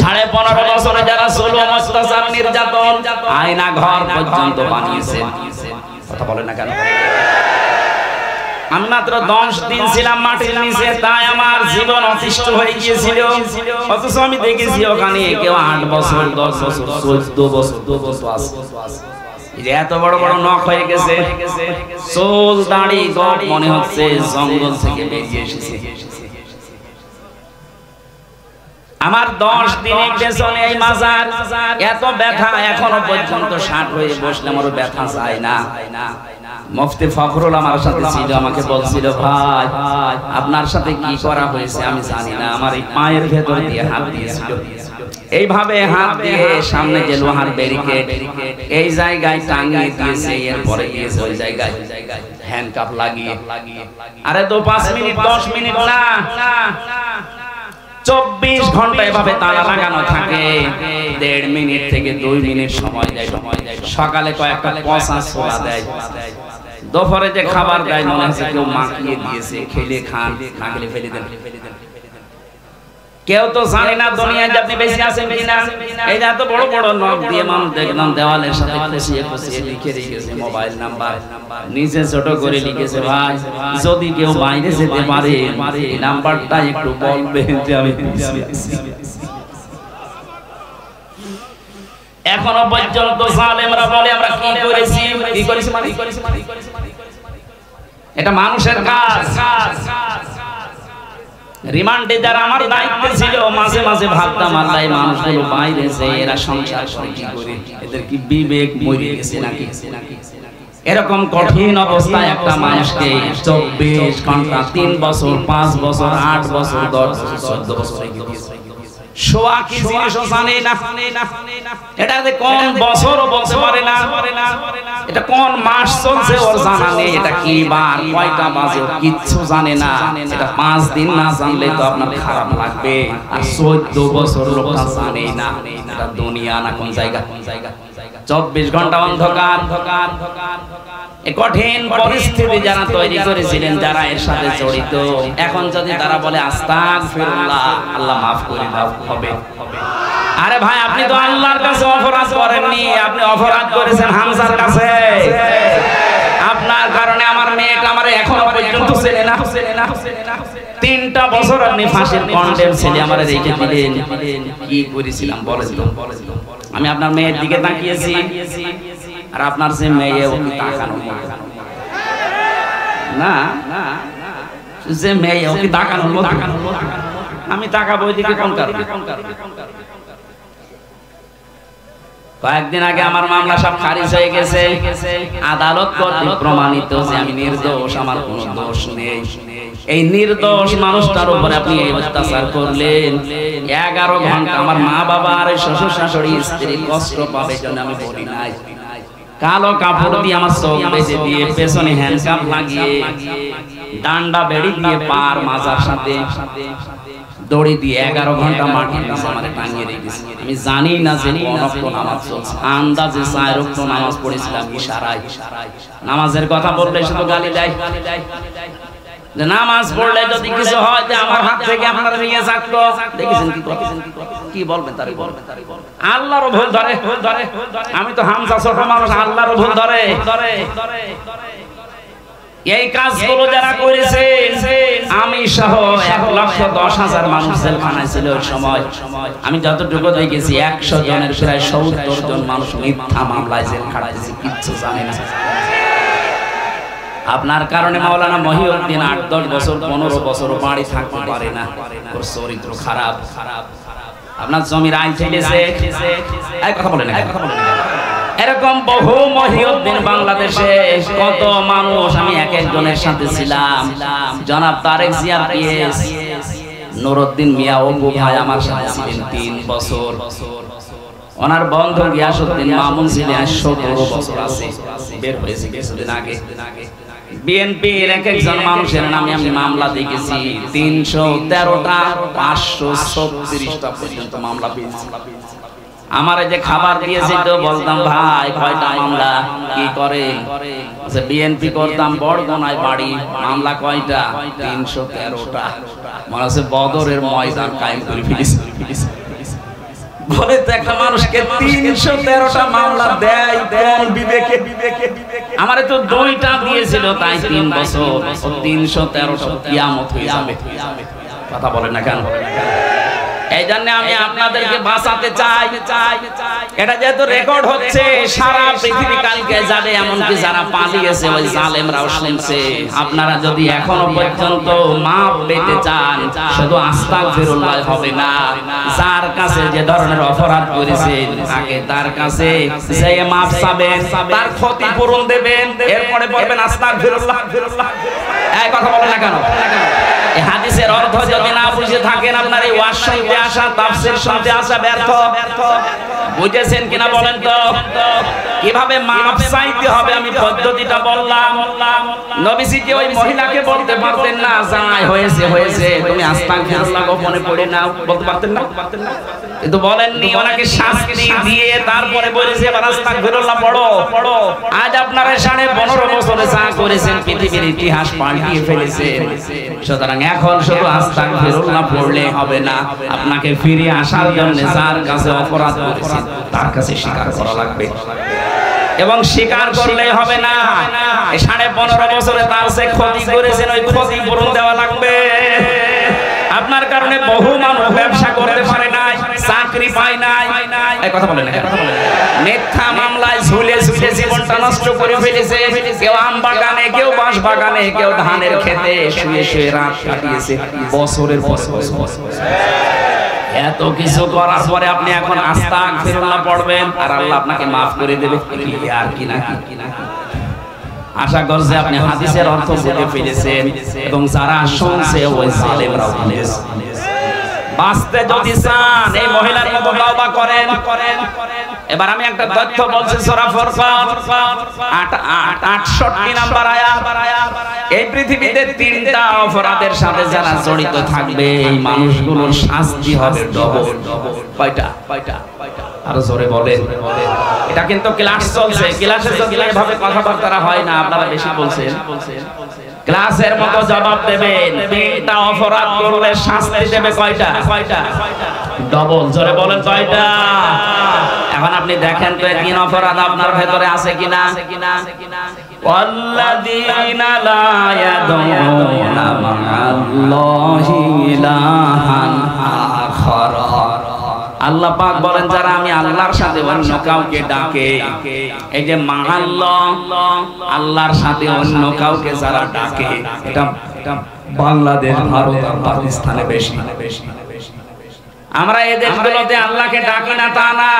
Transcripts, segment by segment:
15.5 বছরে যারা জুলুম অত্যাচার নির্যাতন আয়না ঘর পর্যন্ত বানিয়েছেন, কথা বলেন না কেন? আমি মাত্র 10 দিন ছিলাম মাটির নিচে, তাই আমার জীবন অতিষ্ঠ হয়ে গিয়েছিল। অথচ আমি দেখেছি ওখানে কেউ 8 বছর 10 বছর 14 বছর আছে। এত বড় বড় নখ হয়ে গেছে, চুল দাড়ি গপ মনে হচ্ছে জঙ্গল থেকে বেরিয়ে এসেছে। আমার 10 দিনের পেছনে এই মাজার এত ব্যথা, এখনো পর্যন্ত 60 হয়ে বসলে আমার ব্যথা যায় না। মুফতি ফখরুল আমার সাথে ছিল, আমাকে বলছিল, ভাই আপনার সাথে কি করা হয়েছে আমি জানি না। আমার এই পায়ের ভেতর দিয়ে হাত দিয়েছিল, এইভাবে হাত দিয়ে সামনে যে লোহার ব্যারিকেড এই জায়গায় টাঙিয়ে দিয়েছে, এরপরে দিয়েছে ওই জায়গায় হ্যান্ডকাপ লাগিয়ে। আরে তো 5 মিনিট 10 মিনিট না, 24 ঘন্টা এভাবে তালা লাগানো থাকে। 1.5 মিনিট থেকে 2 মিনিট সময় দেয়। সকালে কয়েকটা পচা ছোলা দেয়, দুপুরে যে খাবার দেয় মনে হচ্ছে কেউ মাখিয়ে দিয়েছে, খেলে খান, না খেলে ফেলে দেন। কেউ তো জানে না দুনিয়ায় যে আপনি বেঁচে আছেন কিনা। এই যে এত বড় বড় নখ দিয়ে মানুষ দেখলাম দেওয়ালের সাথে খুশিয়ে লিখে রেখেছে মোবাইল নাম্বার, নিচে ছোট করে লিখেছে, ভাই যদি কেউ বাইরে যেতে পারে এই নাম্বারটা একটু বলবেন যে আমি এখনো পর্যন্ত জালেমরা বলে আমরা কি করেছি মানে এটা মানুষের কাজ। রিমান্ডে যারা আমার দায়িত্বে ছিল মাঝে মাঝে ভাবতাম আল্লাহ এই মানুষগুলো বাইরে যে এরা সংসার করে কি করে, এদের কি বিবেক মরে গেছে নাকি? এরকম কঠিন অবস্থায় একটা মানুষকে 24 ঘন্টা 3 বছর 5 বছর 8 বছর 10 বছর 14 বছর রেখে দিয়েছে। শোয়া কি জিনিসও জানে না, এটা যে কোন বছরও বলতে পারে না, এটা কোন মাস চলছে ওর জানা নেই, এটা কি বার কয়টা বাজে কিচ্ছু জানে না। এটা 5 দিন না জানলে তো আপনার খারাপ লাগবে, আর 14 বছর লোকটা জানেই না এটা দুনিয়া না কোন জায়গা। 24 ঘন্টা অন্ধকার। এই কঠিন পরিস্থিতি যারা তৈরি করেছিলেন, যারা এর সাথে জড়িত, এখন যদি তারা বলে আস্তাগফিরুল্লাহ, আল্লাহ মাফ করে দাও, হবে? আরে ভাই আপনি তো আল্লাহর কাছে অপরাধ করেননি, আপনি অপরাধ করেছেন হামজার কাছে। আপনার কারণে আমার মেয়েটা আমার এখনো পর্যন্ত চেনে না। 3টা বছর আপনি ফাঁসির কন্ডেম ছেলে আমার রেখে দিলেন, কি করেছিলাম বলেন তো? আমি আপনার মেয়ের দিকে তাকিয়েছি, আর আপনার যে মেয়ে ও কি তাকানো না, যে মেয়ে ও কি তাকানো, আমি তাকাবো ওই দিকে কোন কারণে? কয়েকদিন আগে আমার মামলা সব খারিজ হয়ে গেছে, আদালত কর্তৃক প্রমাণিত যে আমি নির্দোষ, আমার কোনো দোষ নেই। এই নির্দোষ মানুষটার উপরে আপনি এই অত্যাচার করলেন। 11 ঘন্টা আমার মা বাবা আর শ্বশুর শাশুড়ি স্ত্রী কষ্ট পাবে জন্য আমি বলি নাই। কালো কাপড় দিয়ে আমার চোখ বেঁধে দিয়ে, পেছনে হ্যান্ডকাপ লাগিয়ে, ডান্ডা বেড়ি দিয়ে পার মাজার সাথে দড়ি দিয়ে 11 ঘন্টা মাটির নিচে আমারে টাঙিয়ে রেখেছে। আমি জানি না যে কোন ওয়াক্ত নামাজ চলছে, আন্দাজে 4 ওয়াক্ত নামাজ পড়েছিলাম ইশারায়। নামাজের কথা বললে শুধু গালি দেয়, যে নামাজ পড়লে যদি কিছু হয় যে আমার হাত থেকে আপনারা নিয়ে যাকতো। দেখেছেন কি বলবেন তারে বলবেন, আল্লাহরও ভুল ধরে। আমি তো হামজা ছোট মানুষ, আল্লাহরও ভুল ধরে। এই কাজগুলো যারা করেছে আমি সহ 1,10,000 মানুষ জেলখানায় ছিল ওই সময়। আমি যতটুকু দেখেছি 100 জনের প্রায় 70 জন মানুষ মিথ্যা মামলায় জেল খাটাইছে, কিচ্ছু জানে না। আপনার কারণে মাওলানা মহিউদ্দিন 8-10 বছর 15 বছর বাড়ি থাকতে পারে না, ওর চরিত্র খারাপ। আপনার জমির আইন ঠেকেছে, কথা বলেন না। এরকম বহু মহিউদ্দিন বাংলাদেশে কত মানুষ, আমি এক একজনের সাথে ছিলাম। জনাব তারেক জিয়ার পিএস নুরউদ্দিন মিয়া ওগো ভাই আমার সাথে ছিলেন 3 বছর। ওনার বন্ধু গিয়াসউদ্দিন মামুন ছিলেন 17 বছর আছে, বের হয়েছে কিছুদিন আগে। বিএনপির এক একজন মানুষের নামে আমি মামলা দেখেছি 313টা 536টা পর্যন্ত মামলা পেয়েছি। আমার যে খাবার দিয়েছে তো বলতাম ভাই কয়টা মামলা কি করে, বিএনপি করতাম বড়গোনায় বাড়ি, মামলা কয়টা? 313টা। মনে হচ্ছে বদরের ময়দান কায়েম করে ফেলেছে। বলে তো একটা মানুষকে 313টা মামলা দেয় কোন বিবেকে? আমারে তো 2টা দিয়েছিল, তাই 3 বছর। 313টা কিয়ামত হয়ে যাবে। কথা বলেন না কেন? এই জন্য আমি আপনাদেরকে বাঁচাতে চাই। এটা যেহেতু রেকর্ড হচ্ছে, সারা পৃথিবী কালকে যাবে, এমনকি যারা পালিয়েছে ওই জালেমরাও শুনছে। আপনারা যদি এখনো পর্যন্ত মাপ পেতে চান, শুধু আস্তাগফিরুল্লাহ হবে না, যার কাছে যে ধরনের অপরাধ করেছেন আগে তার কাছে যে মাপ চাবেন, তার ক্ষতিপূরণ দেবেন, এরপরে বলবেন আস্তাগফিরুল্লাহ। এই কথা বলেন না কেন? এই হাদিসের অর্থ যদি না বুঝে থাকেন, আপনার এই ওয়াজ শুনতে আসা, তাফসীর শুনতে আসা ব্যর্থ। বুঝেছেন কিনা বলেন তো? কিভাবে মাপ চাইতে হবে আমি পদ্ধতিটা বললাম। নবীজি কি ওই মহিলাকে বলতে পারতেন না, যাই হয়েছে হয়েছে, তুমি আস্তাগফিরুল্লাহ গোপনে পড়ে নাও, বলতে পারতেন না? কিন্তু বলেননি, ওনাকে শাস্তি দিয়ে তারপরে বলেছে এবার আস্তাগফিরুল্লাহ পড়ো। আজ আপনারা 15.5 বছরে যা করেছেন পৃথিবীর ইতিহাস পাল্টিয়ে ফেলেছেন। সুতরাং এখন শুধু আস্তাগফিরুল্লাহ পড়লে হবে না, আপনাকে ফিরে আসার জন্য যার কাছে অপরাধ করেছেন তার কাছে স্বীকার করা লাগবে। এবং স্বীকার করলে হবে না, 15.5 বছরে তার সে ক্ষতি করেছেন, ওই ক্ষতি পূরণ দেওয়া লাগবে। আপনার কারণে বহু মানুষ ব্যবসা করতে পারে নাই, চাকরি পায় নাই। এই কথা বলেন না, মিথ্যা মামলায় ঝুলে ঝুলে জীবনটা নষ্ট করে ফেলেছে। কেউ আম বাগানে, কেউ বাঁশ বাগানে, কেউ ধানের খেতে শুয়ে শুয়ে রাত কাটিয়েছে বছরের পর বছর। এত কিছু করার পরে আপনি এখন আস্তাগফিরুল্লাহ পড়বেন আর আল্লাহ আপনাকে মাফ করে দেবে, আর কি নাকি? আশা করছি আপনি হাদিসের অর্থ বুঝে ফেলেছেন এবং যারা শুনছে ওই জালেমরাও বুঝেছে। বাঁচতে যদি চান এই মহিলার মতো তওবা করেন। এবার আমি একটা তথ্য বলছি, সূরা ফুরকান 68 নাম্বার আয়াত। এই পৃথিবীতে 3টা অপরাধের সাথে যারা জড়িত থাকবে এই মানুষগুলোর শাস্তি হবে ডবল। কয়টা? আরো জোরে বলেন। এটা কিন্তু ক্লাস চলছে, ক্লাসে যদি এভাবে কথাবার্তা হয় না, আপনারা বেশি বলছেন। ক্লাসের মতো জবাব দেবেন। 3টা অপরাধ করলে শাস্তি দেবে কয়টা? ডবল। জোরে বলেন কয়টা? এখন আপনি দেখেন তো 3 অপরাধ আপনার ভেতরে আছে কিনা? ওয়াল্লাযীনা লা ইয়াদউনা মা'আল্লাহি ইলাহান আখার। আল্লাহ পাক বলেন যারা আমি আল্লাহর সাথে অন্য কাউকে ডাকে, এই যে মা'আল্লাহ, আল্লাহর সাথে অন্য কাউকে যারা ডাকে, এটা বাংলাদেশ, ভারত আর পাকিস্তানে বেশি। আমরা এই দেশগুলোতে আল্লাহকে ডাকি না তা না,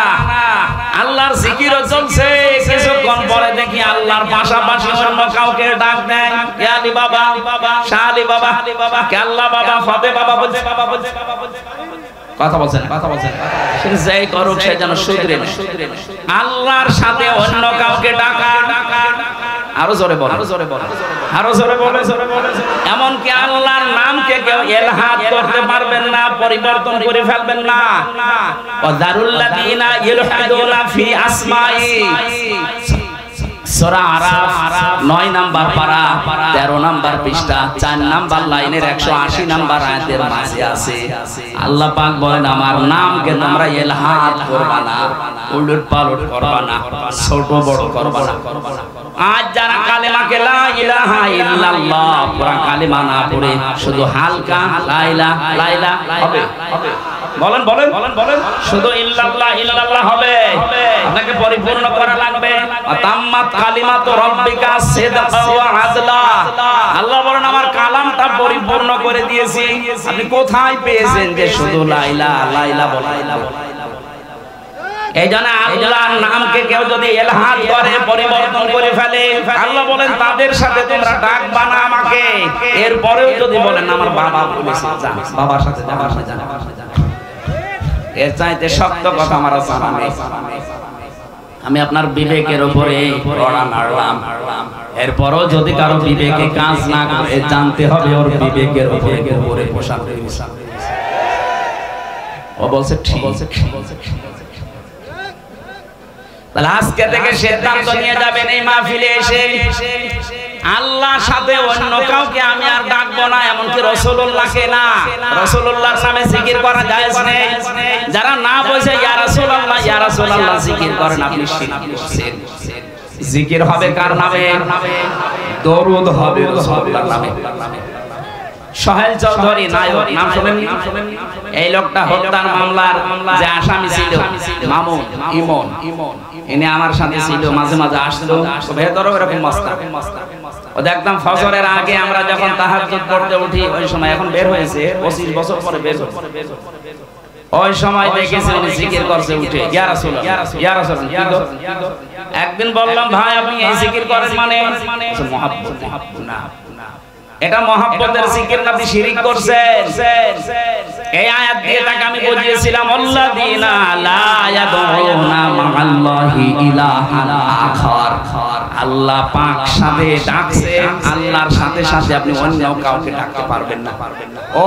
আল্লাহর জিকিরও চলছে। কিছুক্ষণ পরে দেখি আল্লাহর পাশাপাশি অন্য কাউকে ডাক দেয়, কে আলী বাবা, শাহ আলী বাবা, কে আল্লাহ বাবা, ফতে বাবা বলছে। কথা বলছেন, যাই করুক সে যেন শুধরে না। আল্লাহর সাথে অন্য কাউকে ডাকা, আরো জোরে বল, আরো জোরে বলে। এমনকি আল্লাহর নামকে কেউ ইলহাদ করতে পারবেন না, পরিবর্তন করে ফেলবেন না। ওয়াদারুল্লাযীনা ইলহাদুনা ফি আসমাই, সূরা আরাফ 9 নাম্বার পারা 13 নাম্বার পৃষ্ঠা 4 নাম্বার লাইনের 180 নাম্বার আয়াতের মাঝে আছে। আল্লাহ পাক বলেন আমার নামকে তোমরা ইলহাদ করবা না, উলটপালট করবা না, ছোট বড় করবা না। আজ যারা কালেমাকে লা ইলাহা ইল্লাল্লাহ পুরা কালেমা না পড়ে শুধু হালকা লা ইলাহা হবে, বলেন বলেন বলেন, শুধু ইল্লাল্লাহ ইল্লাল্লাহ হবে, আপনাকে পরিপূর্ণ করা লাগবে। তাম্মাত কালিমাতু রাব্বিকা সিদকা ওয়া আদলা। আল্লাহ বলেন আমার কালামটা পরিপূর্ণ করে দিয়েছি। আপনি কোথায় পেয়েছেন যে শুধু লা ইলাহা বলেন? এই জন্য আল্লাহর নামকে কেউ যদি ইলহাদ করে, পরিবর্তন করে ফেলে, আল্লাহ বলেন তাদের সাথে তোমরা ডাকবা না আমাকে। এরপরেও যদি বলেন আমার বাবা বলেছে, বাবার সাথে যাবার না, এর চাইতে শক্ত কথা আমার জানা নেই। আমি আপনার বিবেকের উপরে রড়া নাড়লাম, এরপরও যদি কারো বিবেকে কাজ না করে জানতে হবে ওর বিবেকের উপরে পোশাক। ও বলছে ঠিক। তাহলে আজকে থেকে সিদ্ধান্ত নিয়ে যাবেন এই মাহফিলে এসে আল্লাহর সাথে অন্য কাউকে আমি আর ডাকবো না, এমনকি রাসূলুল্লাহকে না। রাসূলুল্লাহর নামে জিকির করা জায়েজ নেই। যারা না বলছে ইয়া ইয়া রাসূলুল্লাহ জিকির করেন, আপনি শিরক করছেন। জিকির হবে কার নামে? দরুদ হবে রাসূলুল্লাহর নামে। সোহেল চৌধুরী নায়ক, নাম শুনেন? এই লোকটা হত্যার মামলার যে আসামি ছিল, মামুন ইমন, ইনি আমার সাথে ছিল, মাঝে মাঝে আসতো, ভেতরে এরকম মস্তা। ও দেখতাম ফজরের আগে আমরা যখন তাহাজ্জুদ পড়তে উঠি ওই সময়, এখন বের হয়েছে 25 বছর পরে বের হয়েছে, ওই সময় দেখেছি উনি জিকির করছে উঠে, ইয়া রাসূলুল্লাহ ইয়া রাসূলুল্লাহ। একদিন বললাম, ভাই আপনি এই জিকির করেন মানে? মুহাব্বত না, এটা মহব্বতের জিকির না, আপনি শিরক করছেন। এই আয়াত দিয়ে তাকে আমি বুঝিয়েছিলাম, আল্লাযীনা লা ইয়াদউনা মা'আল্লাহি ইলাহান আখার। আল্লাহ পাক সাথে ডাকছে, আল্লাহর সাথে সাথে আপনি অন্য কাউকে ডাকতে পারবেন না।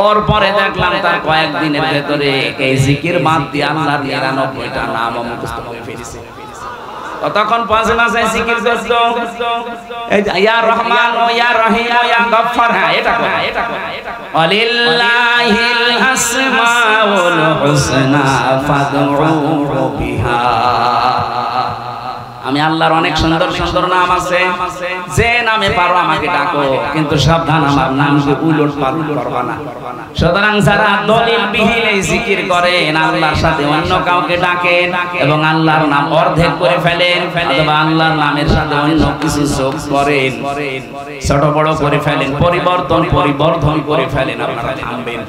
ওর পরে দেখলাম তার কয়েকদিনের ভেতরে এই জিকির বাদ দিয়ে আল্লাহর 99টা নাম মুখস্থ করে ফেলেছে। তখন পাঁচ মাসে জিকির করতো, ইয়া রহমান ও ইয়া রহিম ও ইয়া গফফার। হ্যাঁ, এটা কর, এটা কর। ওয়ালিল্লাহিল আসমাউল হুসনা ফাদউহু বিহা। আমি আল্লাহর অনেক সুন্দর সুন্দর নাম আছে, যে নামে পারো আমাকে ডাকো, কিন্তু সাবধান আমার নামকে উলট পালট করবা না। সুতরাং যারা দলিল বিহীন এই জিকির করেন, আল্লাহর সাথে অন্য কাউকে ডাকেন এবং আল্লাহর নাম অর্ধেক করে ফেলেন, অথবা আল্লাহর নামের সাথে অন্য কিছু যোগ করেন, ছোট বড় করে ফেলেন, পরিবর্তন করে ফেলেন, আপনারা থামবেন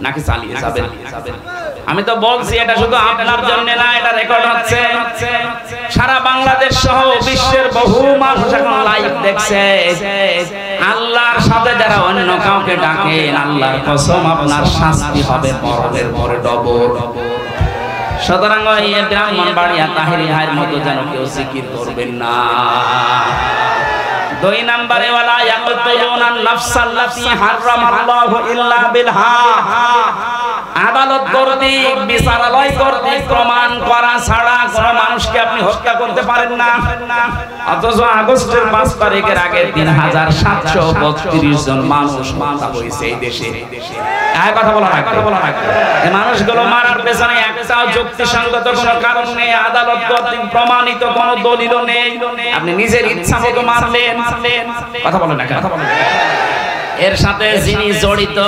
নাকি চালিয়ে যাবেন? আমি তো বলছি এটা শুধু আপনার জন্য না, এটা রেকর্ড হচ্ছে। সারা বাংলাদেশ সহ বিশ্বের বহু মানুষ এখন লাইভ দেখছে। আল্লাহর সাথে যারা অন্য কাউকে ডাকেন, আল্লাহর কসম আপনার শাস্তি হবে মরণের পরে ডবল। সুতরাং এই ব্রাহ্মণবাড়িয়া তাহিরি হায়ের মতো যেন কেউ জিকির করবেন না। 2 নম্বরে, ওয়ালা ইয়াকতুলুনা নাফসাল্লাতী হারামাল্লাহু ইল্লা বিল হক। আদালত কর্তৃক, বিচারালয় কর্তৃক প্রমাণ করা ছাড়া কোন মানুষকে আপনি হত্যা করতে পারেন না। অথচ আগস্টের 5 তারিখের আগে 3732 জন মানুষ মারা হয়েছে এই দেশে। এই কথা বলা রাখতে, এই মানুষগুলো মারার পেছনে একটাও যুক্তিসঙ্গত কোনো কারণ নেই, আদালত কর্তৃক প্রমাণিত কোনো দলিলও নেই। আপনি নিজের ইচ্ছা মতো মারলেন, কথা বলেন না, কথা বলেন। এর সাথে যিনি জড়িত,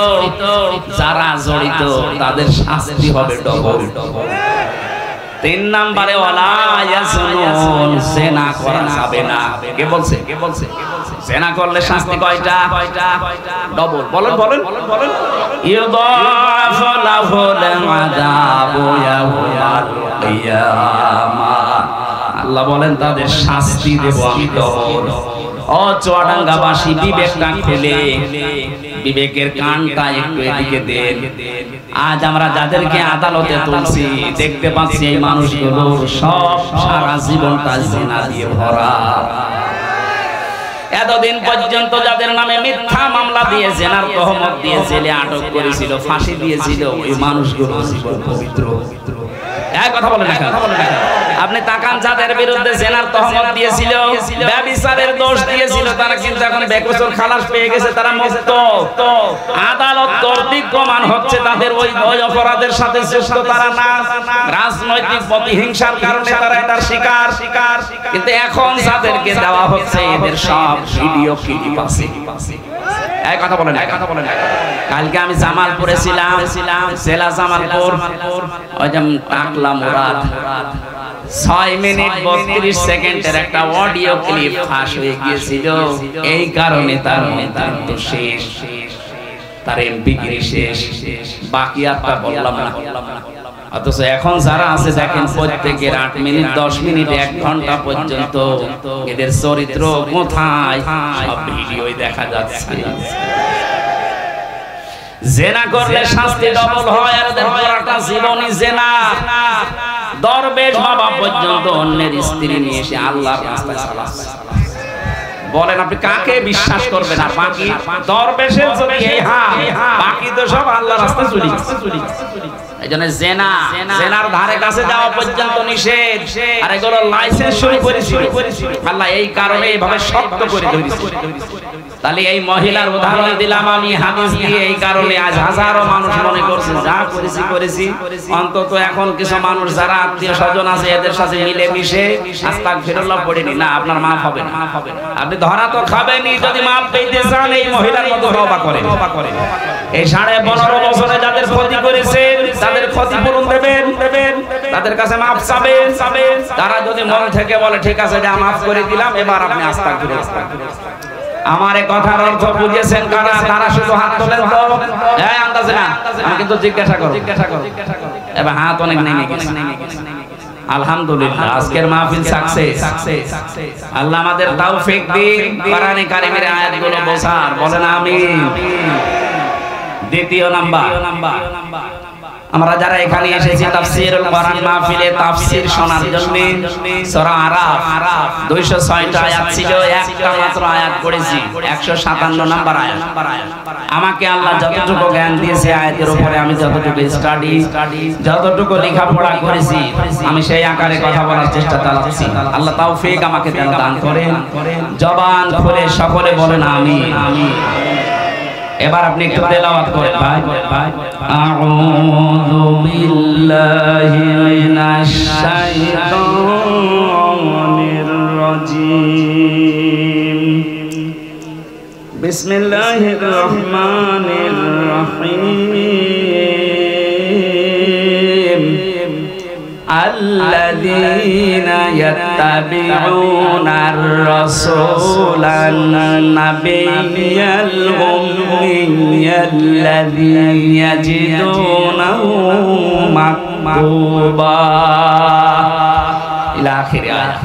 যারা জড়িত তাদের শাস্তি হবে ডবল। 3 নম্বরে, ওয়ালা ইয়াজনুন, জিনা করা যাবে না। কে বলছে? জিনা করলে শাস্তি কয়টা? ডবল। বলেন। ইউদাফু লাহুল আযাবু ইয়াউমাল কিয়ামাহ। আল্লাহ বলেন তাদের শাস্তি দেব আমি ডবল। ও চুয়াডাঙ্গাবাসী, বিবেকটা খুলে, বিবেকের কানটা একটু এদিকে দেন। আজ আমরা যাদেরকে আদালতে তুলছি, দেখতে পাচ্ছি এই মানুষগুলোর সব সারা জীবনটা জিনা দিয়ে ভরা। এতদিন পর্যন্ত যাদের নামে মিথ্যা মামলা দিয়ে জিনার তহমত দিয়ে জেলে আটক করেছিল, ফাঁসি দিয়েছিল, ওই মানুষগুলো জীবন পবিত্র। এক কথা বলেন না, কথা বলেন না। আপনি তাকান, যাদের বিরুদ্ধে জিনার তহমত দিয়েছিল, ব্যভিচারের দোষ দিয়েছিল, তারা কিন্তু এখন বেকসুর খালাস পেয়ে গেছে, তারা মুক্ত। আদালত কর্তৃক প্রমাণ হচ্ছে তাদের ওই অপরাধের সাথে যুক্ত তারা না, রাজনৈতিক প্রতিহিংসার কারণে তারা এটার শিকার। কিন্তু এখন যাদেরকে দেওয়া হচ্ছে এদের সব ভিডিও ক্লিপ আছে। এই কথা বলেন, এই কথা বলেন। কালকে আমি জামালপুরে ছিলাম, জেলা জামালপুর, ওই যে টাকলা মুরাদ, 6 মিনিট 32 সেকেন্ডের একটা অডিও ক্লিপ ফাঁস হয়ে গিয়েছিল। এই কারণে তার মৃত্যু শেষ, তার এমপিগিরি শেষ, বাকি আরটা বললাম না। অথচ এখন যারা আছে দেখেন, প্রত্যেকের 8 মিনিট 10 মিনিট 1 ঘন্টা পর্যন্ত এদের চরিত্র কোথায় সব ভিডিওই দেখা যাচ্ছে। জেনা করলে শাস্তি ডবল হয়, আর এদের পুরোটা জীবনই জেনা। দরবেশ বাবা পর্যন্ত অন্যের স্ত্রী নিয়ে এসে আল্লাহর রাস্তায় চালাচ্ছে। বলেন আপনি কাকে বিশ্বাস করবেন? আর বাকি দরবেশের যদি এই হাল, বাকি তো সব আল্লাহর রাস্তায় চলে যাচ্ছে। এইজন্য জেনার ধারে কাছে যাওয়া পর্যন্ত নিষেধ, আর এগুলো লাইসেন্স শুরু করেছিল আল্লাহ এই কারণে এইভাবে শক্ত করে ধরেছে। তাহলে এই মহিলার উদাহরণ দিলাম আমি হাদিস দিয়ে এই কারণে আজ হাজারো মানুষ মনে করছে যা করেছি অন্তত এখন কিছু মানুষ যারা আত্মীয় স্বজন আছে এদের সাথে মিলে মিশে আস্তাগফিরুল্লাহ পড়েনি না, আপনার মাফ হবে না। আপনি ধরা তো খাবেনই যদি মাফ পেতে চান এই মহিলার মতো তওবা করেন। এই 15.5 বছরে যাদের ক্ষতি করেছেন তাদের ক্ষতিপূরণ দেবেন, তাদের কাছে মাফ চাবেন। তারা যদি মন থেকে বলে ঠিক আছে এটা মাফ করে দিলাম, এবার আপনি আস্তাগফিরুল্লাহ। আমার এই কথার অর্থ বুঝেছেন কারা? তারা শুধু হাত তোলেন তো, হ্যাঁ আন্দাজে না, আমি কিন্তু জিজ্ঞাসা করো। এবার হাত অনেক নেমে গেছে। আলহামদুলিল্লাহ আজকের মাহফিল সাকসেস। আল্লাহ আমাদের তৌফিক দিন কোরআনে কারিমের আয়াতগুলো বোঝার, বলেন আমিন। দ্বিতীয় নাম্বার, আমরা যারা এখানে এসেছি তাফসীরুল কোরআন মাহফিলে তাফসীর শোনার জন্য সূরা আরাফ 206টা আয়াত ছিল, একটা মাত্র আয়াত পড়েছি, 157 নাম্বার আয়াত। আমাকে আল্লাহ যতটুকু জ্ঞান দিয়েছে আয়াতের উপরে আমি যতটুকু স্টাডি যতটুকু লেখাপড়া করেছি আমি সেই আকারে কথা বলার চেষ্টা চালাচ্ছি। আল্লাহ তৌফিক আমাকে যেন দান করেন। জবান খুলে সকলে বলেন আমিন। এবার আপনি একটু তেলাওয়াত করেন ভাই। আউযু বিল্লাহি মিনাশ শাইতানির রাজীম। বিসমিল্লাহির রহমানির রহিম। আল্লাযীনা ইয়াত্তাবিউনার রাসূলান নাবিয়্যাল উম্মিয়াল্লাযী ইয়াজিদুনাহু মাকতুবা ইলা আখির আয়াত।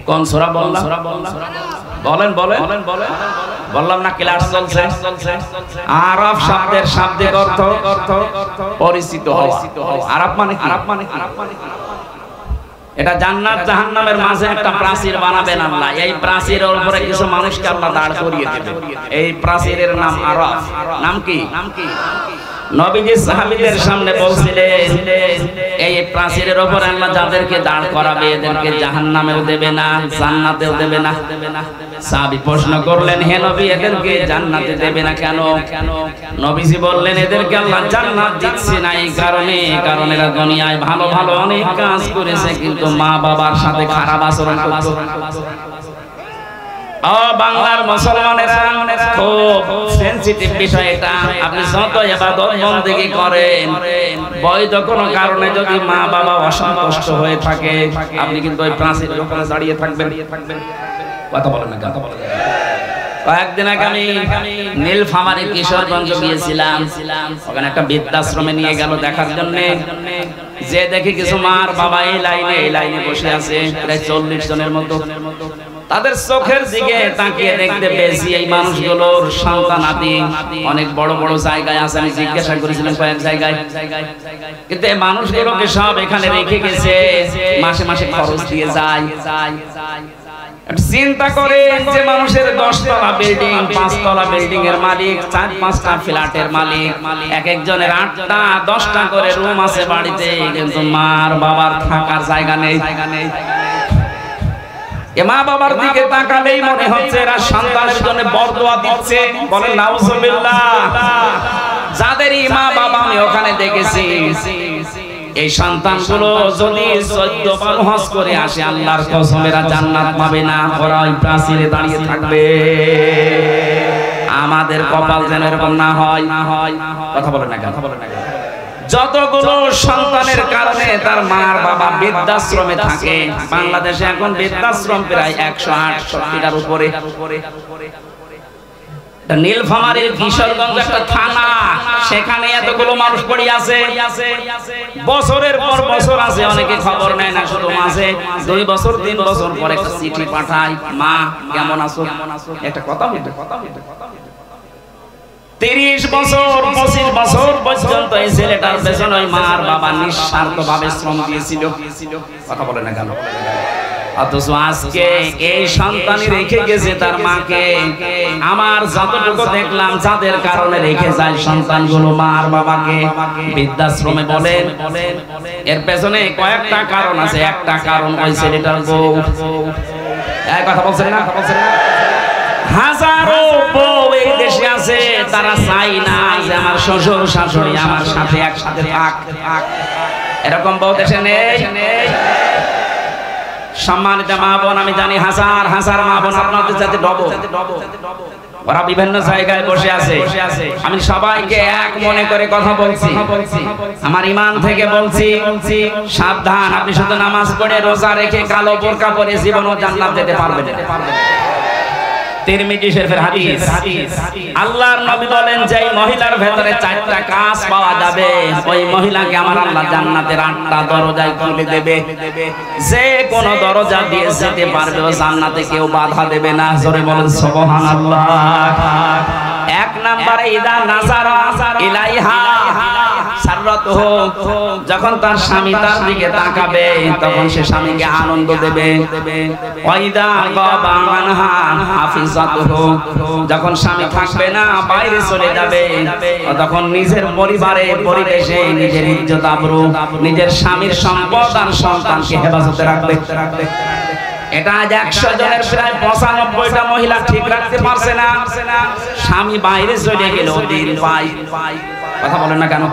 কোন সূরা বললাম? বলেন বললাম না ক্লাস চলছে। আরাফ শব্দের শাব্দিক অর্থ পরিচিত হওয়া। আরাফ মানে এটা জান্নাত জাহান্নামের মাঝে একটা প্রাচীর বানাবেন আল্লাহ। এই প্রাচীরের উপরে কিছু মানুষকে আল্লাহ দাঁড় করিয়ে দেবেন। এই প্রাচীরের নাম আরাফ। নাম কি? নবীজি সাহাবীদের সামনে বলছিলেন এই প্রাচীরের উপর আল্লাহ যাদেরকে দাঁড় করাবে এদেরকে জাহান্নামেও দেবে না, জান্নাতেও দেবে না। সাহাবী প্রশ্ন করলেন হে নবী এদেরকে জান্নাতে দেবে না কেন? নবীজি বললেন এদেরকে আল্লাহ জান্নাত দিচ্ছে না এই কারণে, কারণ এরা দুনিয়ায় ভালো ভালো অনেক কাজ করেছে কিন্তু মা বাবার সাথে খারাপ আচরণ করত। বাংলার মুসলমানেরা খুব সেনসিটিভ বিষয় এটা। আপনি যত ইবাদত বন্দেগী করেন বৈধ কোনো কারণে যদি মা বাবা অসন্তুষ্ট হয়ে থাকে আপনি কিন্তু ওই প্রাচীরের উপরে দাঁড়িয়ে থাকবেন। কথা বলেন না, কথা বলেন। কয়েকদিন আগে আমি নীলফামারী কিশোরগঞ্জ গিয়েছিলাম। ওখানে একটা বৃদ্ধাশ্রমে নিয়ে গেল দেখার জন্য। যে দেখি কিছু মার বাবা এই লাইনে বসে আছে প্রায় 40 জনের মতো। তাদের চোখের দিকে তাকিয়ে দেখতে পেয়েছি এই মানুষগুলোর সন্তানাদি অনেক বড় বড় জায়গায় আছে। আমি জিজ্ঞাসা করেছিলাম কয়েক জায়গায়, কিন্তু এই মানুষগুলোকে সব এখানে রেখে গেছে, মাসে মাসে খরচ দিয়ে যায়। চিন্তা করে যে মানুষের 10 তলা বিল্ডিং 5 তলা বিল্ডিং এর মালিক, 4-5টা ফ্ল্যাটের মালিক, এক একজনের 8টা 10টা করে রুম আছে বাড়িতে, কিন্তু মার বাবার থাকার জায়গা নেই। মা বাবার দিকে তাকালেই মনে হচ্ছে এরা সন্তানের জন্য বরদোয়া দিচ্ছে। বলেন নাউজুবিল্লাহ। যাদের মা বাবা আমি ওখানে দেখেছি এই সন্তানগুলো যদি 14 বার হজ করে আসে আল্লাহর কসম এরা জান্নাত পাবে না, ওরা ওই প্রাচীরে দাঁড়িয়ে থাকবে। আমাদের কপাল যেন এরকম না হয়। কথা বলেন না, কথা বলেন না। যতগুলো সন্তানের কারণে তার মার বাবা বৃদ্ধাশ্রমে থাকে, বাংলাদেশে এখন বৃদ্ধাশ্রম প্রায় 168-টার উপরে। নীলফামারীর কিশোরগঞ্জ একটা থানা, সেখানে এতগুলো মানুষ পড়ে আছে, বছরের পর বছর আছে। অনেকে খবর নেয় না, শুধু মাঝে 2 বছর 3 বছর পরে একটা চিঠি পাঠায়, মা কেমন আছো, একটা কথা হইতো। 30 বছর 25 বছর পর্যন্ত এই ছেলেটার পেছনে ওই মার বাবা নিঃস্বার্থভাবে শ্রম দিয়েছিল। কথা বলে না কেন? অথচ আজকে এই সন্তানই রেখে গেছে তার মাকে। আমার যতটুকু দেখলাম যাদের কারণে রেখে যায় সন্তানগুলো মার বাবাকে বৃদ্ধাশ্রমে, বলেন এর পেছনে কয়েকটা কারণ আছে। একটা কারণ ওই ছেলেটার বউ। এই কথা বলছেন না? হাজারো বউ এই দেশে আছে, তারা চাই না যে আমার শ্বশুর শাশুড়ি আমার সাথে একসাথে থাক। এরকম বউ দেশে নেই। সম্মানিত মা বোন, আমি জানি হাজার হাজার মা বোন আপনাদের সাথে ডবো, ওরা বিভিন্ন জায়গায় বসে আছে। আমি সবাইকে এক মনে করে কথা বলছি, আমার ঈমান থেকে বলছি, সাবধান। আপনি শুধু নামাজ পড়ে রোজা রেখে কালো বোরকা পরে জীবনও জান্নাত যেতে পারবেন না। তিরমিজি শরীফের হাদিস, আল্লাহর নবী বলেন যে এই মহিলার ভেতরে 4টা কাজ পাওয়া যাবে, ওই মহিলাকে আমার আল্লাহ জান্নাতের 8টা দরজায় খুলে দেবে। যে কোন দরজা দিয়ে যেতে পারবে ও জান্নাতে কেউ বাধা দেবে না। জোরে বলেন সুবহানাল্লাহ। 1 নম্বরে ইদা নাযারা ইলাইহা সাররাতুহু, যখন তার স্বামী তার দিকে তাকাবে তখন সে স্বামীকে আনন্দ দেবে। ওয়াইদা গাবা আনহা হাফিজাতুহু, যখন স্বামী থাকবে না বাইরে চলে যাবে তখন নিজের পরিবারে পরিবেশে নিজের ইজ্জত আবরু, নিজের স্বামীর সম্পদ আর সন্তানকে হেফাজতে রাখবে। এটা আজ 100 জনের প্রায় 95টা মহিলা ঠিক রাখতে পারছে না। স্বামী বাইরে চলে গেল দিন পাই। কথা বলেন না কেন?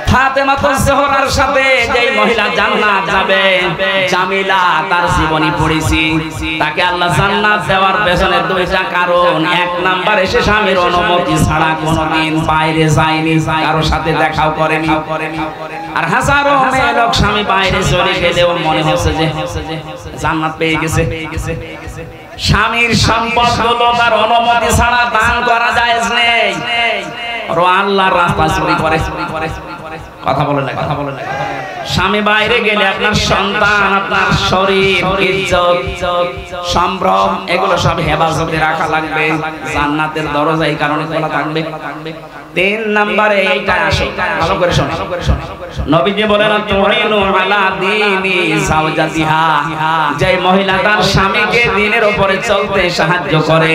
ফাতেমাতুজ জোহরার সাথে যেই মহিলা জান্নাত যাবে, জামিলা তার জীবনী পড়েছি, তাকে আল্লাহ জান্নাত দেওয়ার পেছনে 2টা কারণ। 1 নম্বরে সে স্বামীর অনুমতি ছাড়া কোনোদিন বাইরে যায়নি, কারোর সাথে দেখাও করেনি। আর হাজারো মেয়ে লোক স্বামী বাইরে চলে গেলেও মনে হচ্ছে যে জান্নাত পেয়ে গেছে। স্বামীর সম্পদগুলো তার অনুমতি ছাড়া দান করা জায়েজ নেই। আর আল্লাহর রাস্তা চুরি করে। কথা বলেন না, কথা বলেন না। স্বামী বাইরে গেলে আপনার সন্তান, আপনার শরীর, ইজ্জত, সম্ভ্রম এগুলো সব হেফাজতে রাখা লাগবে। জান্নাতের দরজা এই কারণে খোলা থাকবে। 3 নম্বরে এইটা আসে, ভালো করে শোনো। নবীজি বলেন তুইনু আলা দীনি যাওজাতিহা, যে মহিলা তার স্বামীকে দ্বীনের উপরে চলতে সাহায্য করে,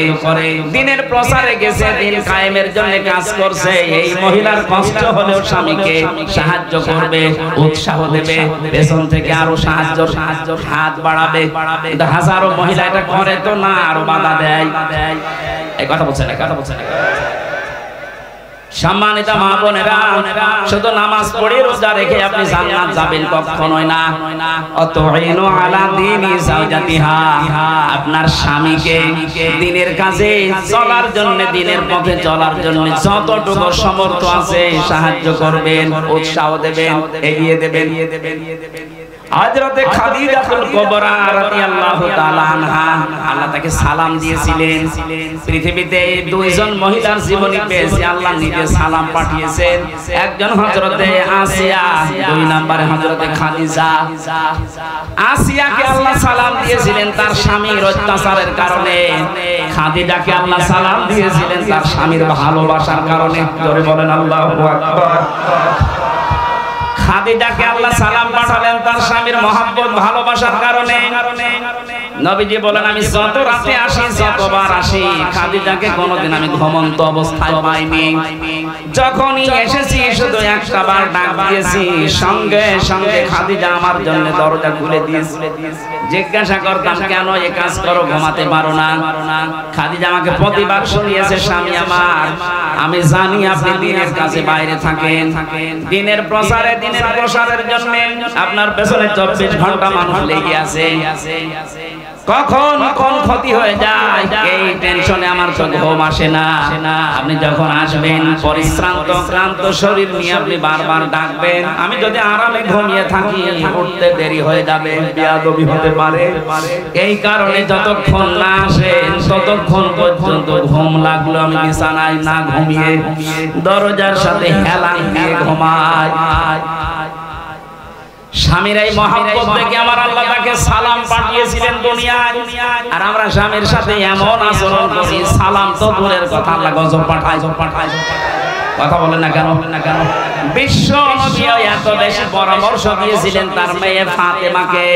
দ্বীনের প্রচারে গেছে, দ্বীন কায়েমের জন্য কাজ করছে, এই মহিলার কষ্ট হলেও স্বামীকে সাহায্য করবে, উৎসাহ দেবে, পেছন থেকে আরো সাহায্য হাত বাড়াবে। কিন্তু হাজারো মহিলা এটা করে তো না, আরো বাধা দেয়। এই কথা বলছে না, কথা বলছে না। সম্মানিত মা বোনেরা, শুধু নামাজ পড়ে রোজা রেখে আপনি জান্নাত যাবেন কখনোই না। অতুইনু আলা দীনি যাওজাতিহা, আপনার স্বামীকে দ্বীনের কাজে চলার জন্য, দ্বীনের পথে চলার জন্য যতটুকু সামর্থ্য আছে সাহায্য করবেন, উৎসাহ দেবেন, এগিয়ে দেবেন। হযরতে খাদিজাতুল কুবরা রাদিয়াল্লাহু তাআলা আনহা, আল্লাহ তাকে সালাম দিয়েছিলেন। পৃথিবীতে 2 জন মহিলার জীবনী পেয়েছে, আল্লাহ নিজে সালাম পাঠিয়েছেন। একজন হযরতে আসিয়া, 2 নম্বরে হযরতে খাদিজা। আসিয়াকে আল্লাহ সালাম দিয়েছিলেন তার স্বামীর অত্যাচারের কারণে, খাদিজাকে আল্লাহ সালাম দিয়েছিলেন তার স্বামীর ভালোবাসার কারণে। জোরে বলেন আল্লাহু আকবার। খাদিজাকে আল্লাহ সালাম পাঠালেন তার স্বামীর মহব্বত ভালোবাসার কারণে। নবীজি বলেন আমি যত রাতে আসি, যতবার আসি, খাদিজাকে কোনোদিন আমি ঘুমন্ত অবস্থায় পাইনি। যখনই এসেছি শুধু একটা বার ডাক দিয়েছি, সঙ্গে সঙ্গে খাদিজা আমার জন্য দরজা খুলে দিয়েছে। জিজ্ঞাসা করতাম কেন এই কাজ করো, ঘুমাতে পারো না? খাদিজা আমাকে প্রতিবার শুনিয়েছে, স্বামী আমার, আমি জানি আপনি দ্বীনের কাজে বাইরে থাকেন, দ্বীনের প্রচারে, দ্বীনের প্রসারের জন্য আপনার পেছনে 24 ঘন্টা মানুষ লেগে আছে। কখন কোন ক্ষতি হয়ে যায় এই টেনশনে আমার তো ঘুম আসে না। আপনি যখন আসবেন পরিশ্রান্ত ক্লান্ত শরীর নিয়ে আপনি বারবার ডাকবেন, আমি যদি আরামে ঘুমিয়ে থাকি উঠতে দেরি হয়ে যাবে, বেয়াদবি হতে পারে। এই কারণে যতক্ষণ না আসেন ততক্ষণ পর্যন্ত ঘুম লাগলো আমি বিছানায় না ঘুমিয়ে দরজার সাথে হেলান দিয়ে ঘুমাই। স্বামীর এই মহব্বত দেখে আমার আল্লাহ তাকে সালাম পাঠিয়েছিলেন দুনিয়ায়। আর আমরা স্বামীর সাথে এমন আচরণ করি, সালাম তো দূরের কথা, আল্লাহ গজব পাঠায়। কথা বলেন না কেন? বিশ্ব নবী এত বেশি পরামর্শ দিয়েছিলেন তার মেয়ে ফাতেমাকে,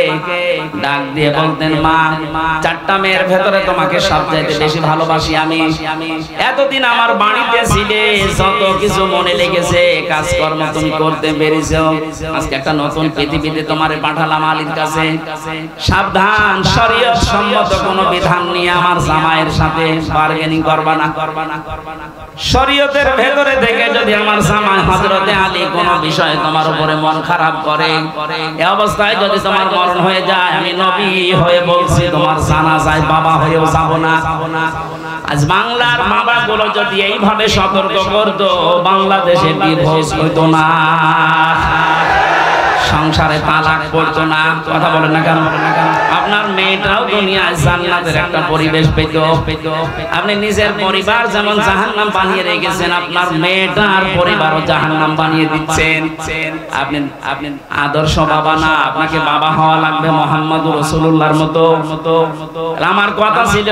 ডাক দিয়ে বলতেন, মা, চারটা মেয়ের ভেতরে তোমাকে সবচেয়ে বেশি ভালোবাসি আমি। এতদিন আমার বাড়িতে ছিলে, যত কিছু মনে লেগেছে, কাজকর্ম তুমি করতে পেরেছো। আজকে একটা নতুন পৃথিবীতে তোমারে পাঠালাম আলীর কাছে। সাবধান, শরীয়ত সম্মত কোনো বিধান নিয়ে আমার জামাইয়ের সাথে বারগেনিং করবা না। শরীয়তের ভেতরে থেকে যদি আমার জামাই হযরতে আলী কোনো বিষয়ে তোমার উপরে মন খারাপ করে, এই অবস্থায় যদি তোমার মরণ হয়ে যায়, আমি নবী হয়ে বলছি তোমার জানাজায় বাবা হয়েও যাব না। আজ বাংলার বাবাগুলো যদি এইভাবে সতর্ক করতো, বাংলাদেশে ডিভোর্স হইতো না, সংসারে তালাক পড়তো না। কথা বলেন না কেন? আপনার মেয়েটাও দুনিয়ায় জান্নাতের একটা পরিবেশ পেত। আপনি নিজের পরিবার যেমন জাহান্নাম বানিয়ে রেখেছেন, আপনার মেয়েটার পরিবারও জাহান্নাম বানিয়ে দিচ্ছেন। আপনি আদর্শ বাবা না, আপনাকে বাবা হওয়া লাগবে মুহাম্মদুর রাসূলুল্লাহর মতো। আমার কথা ছিল,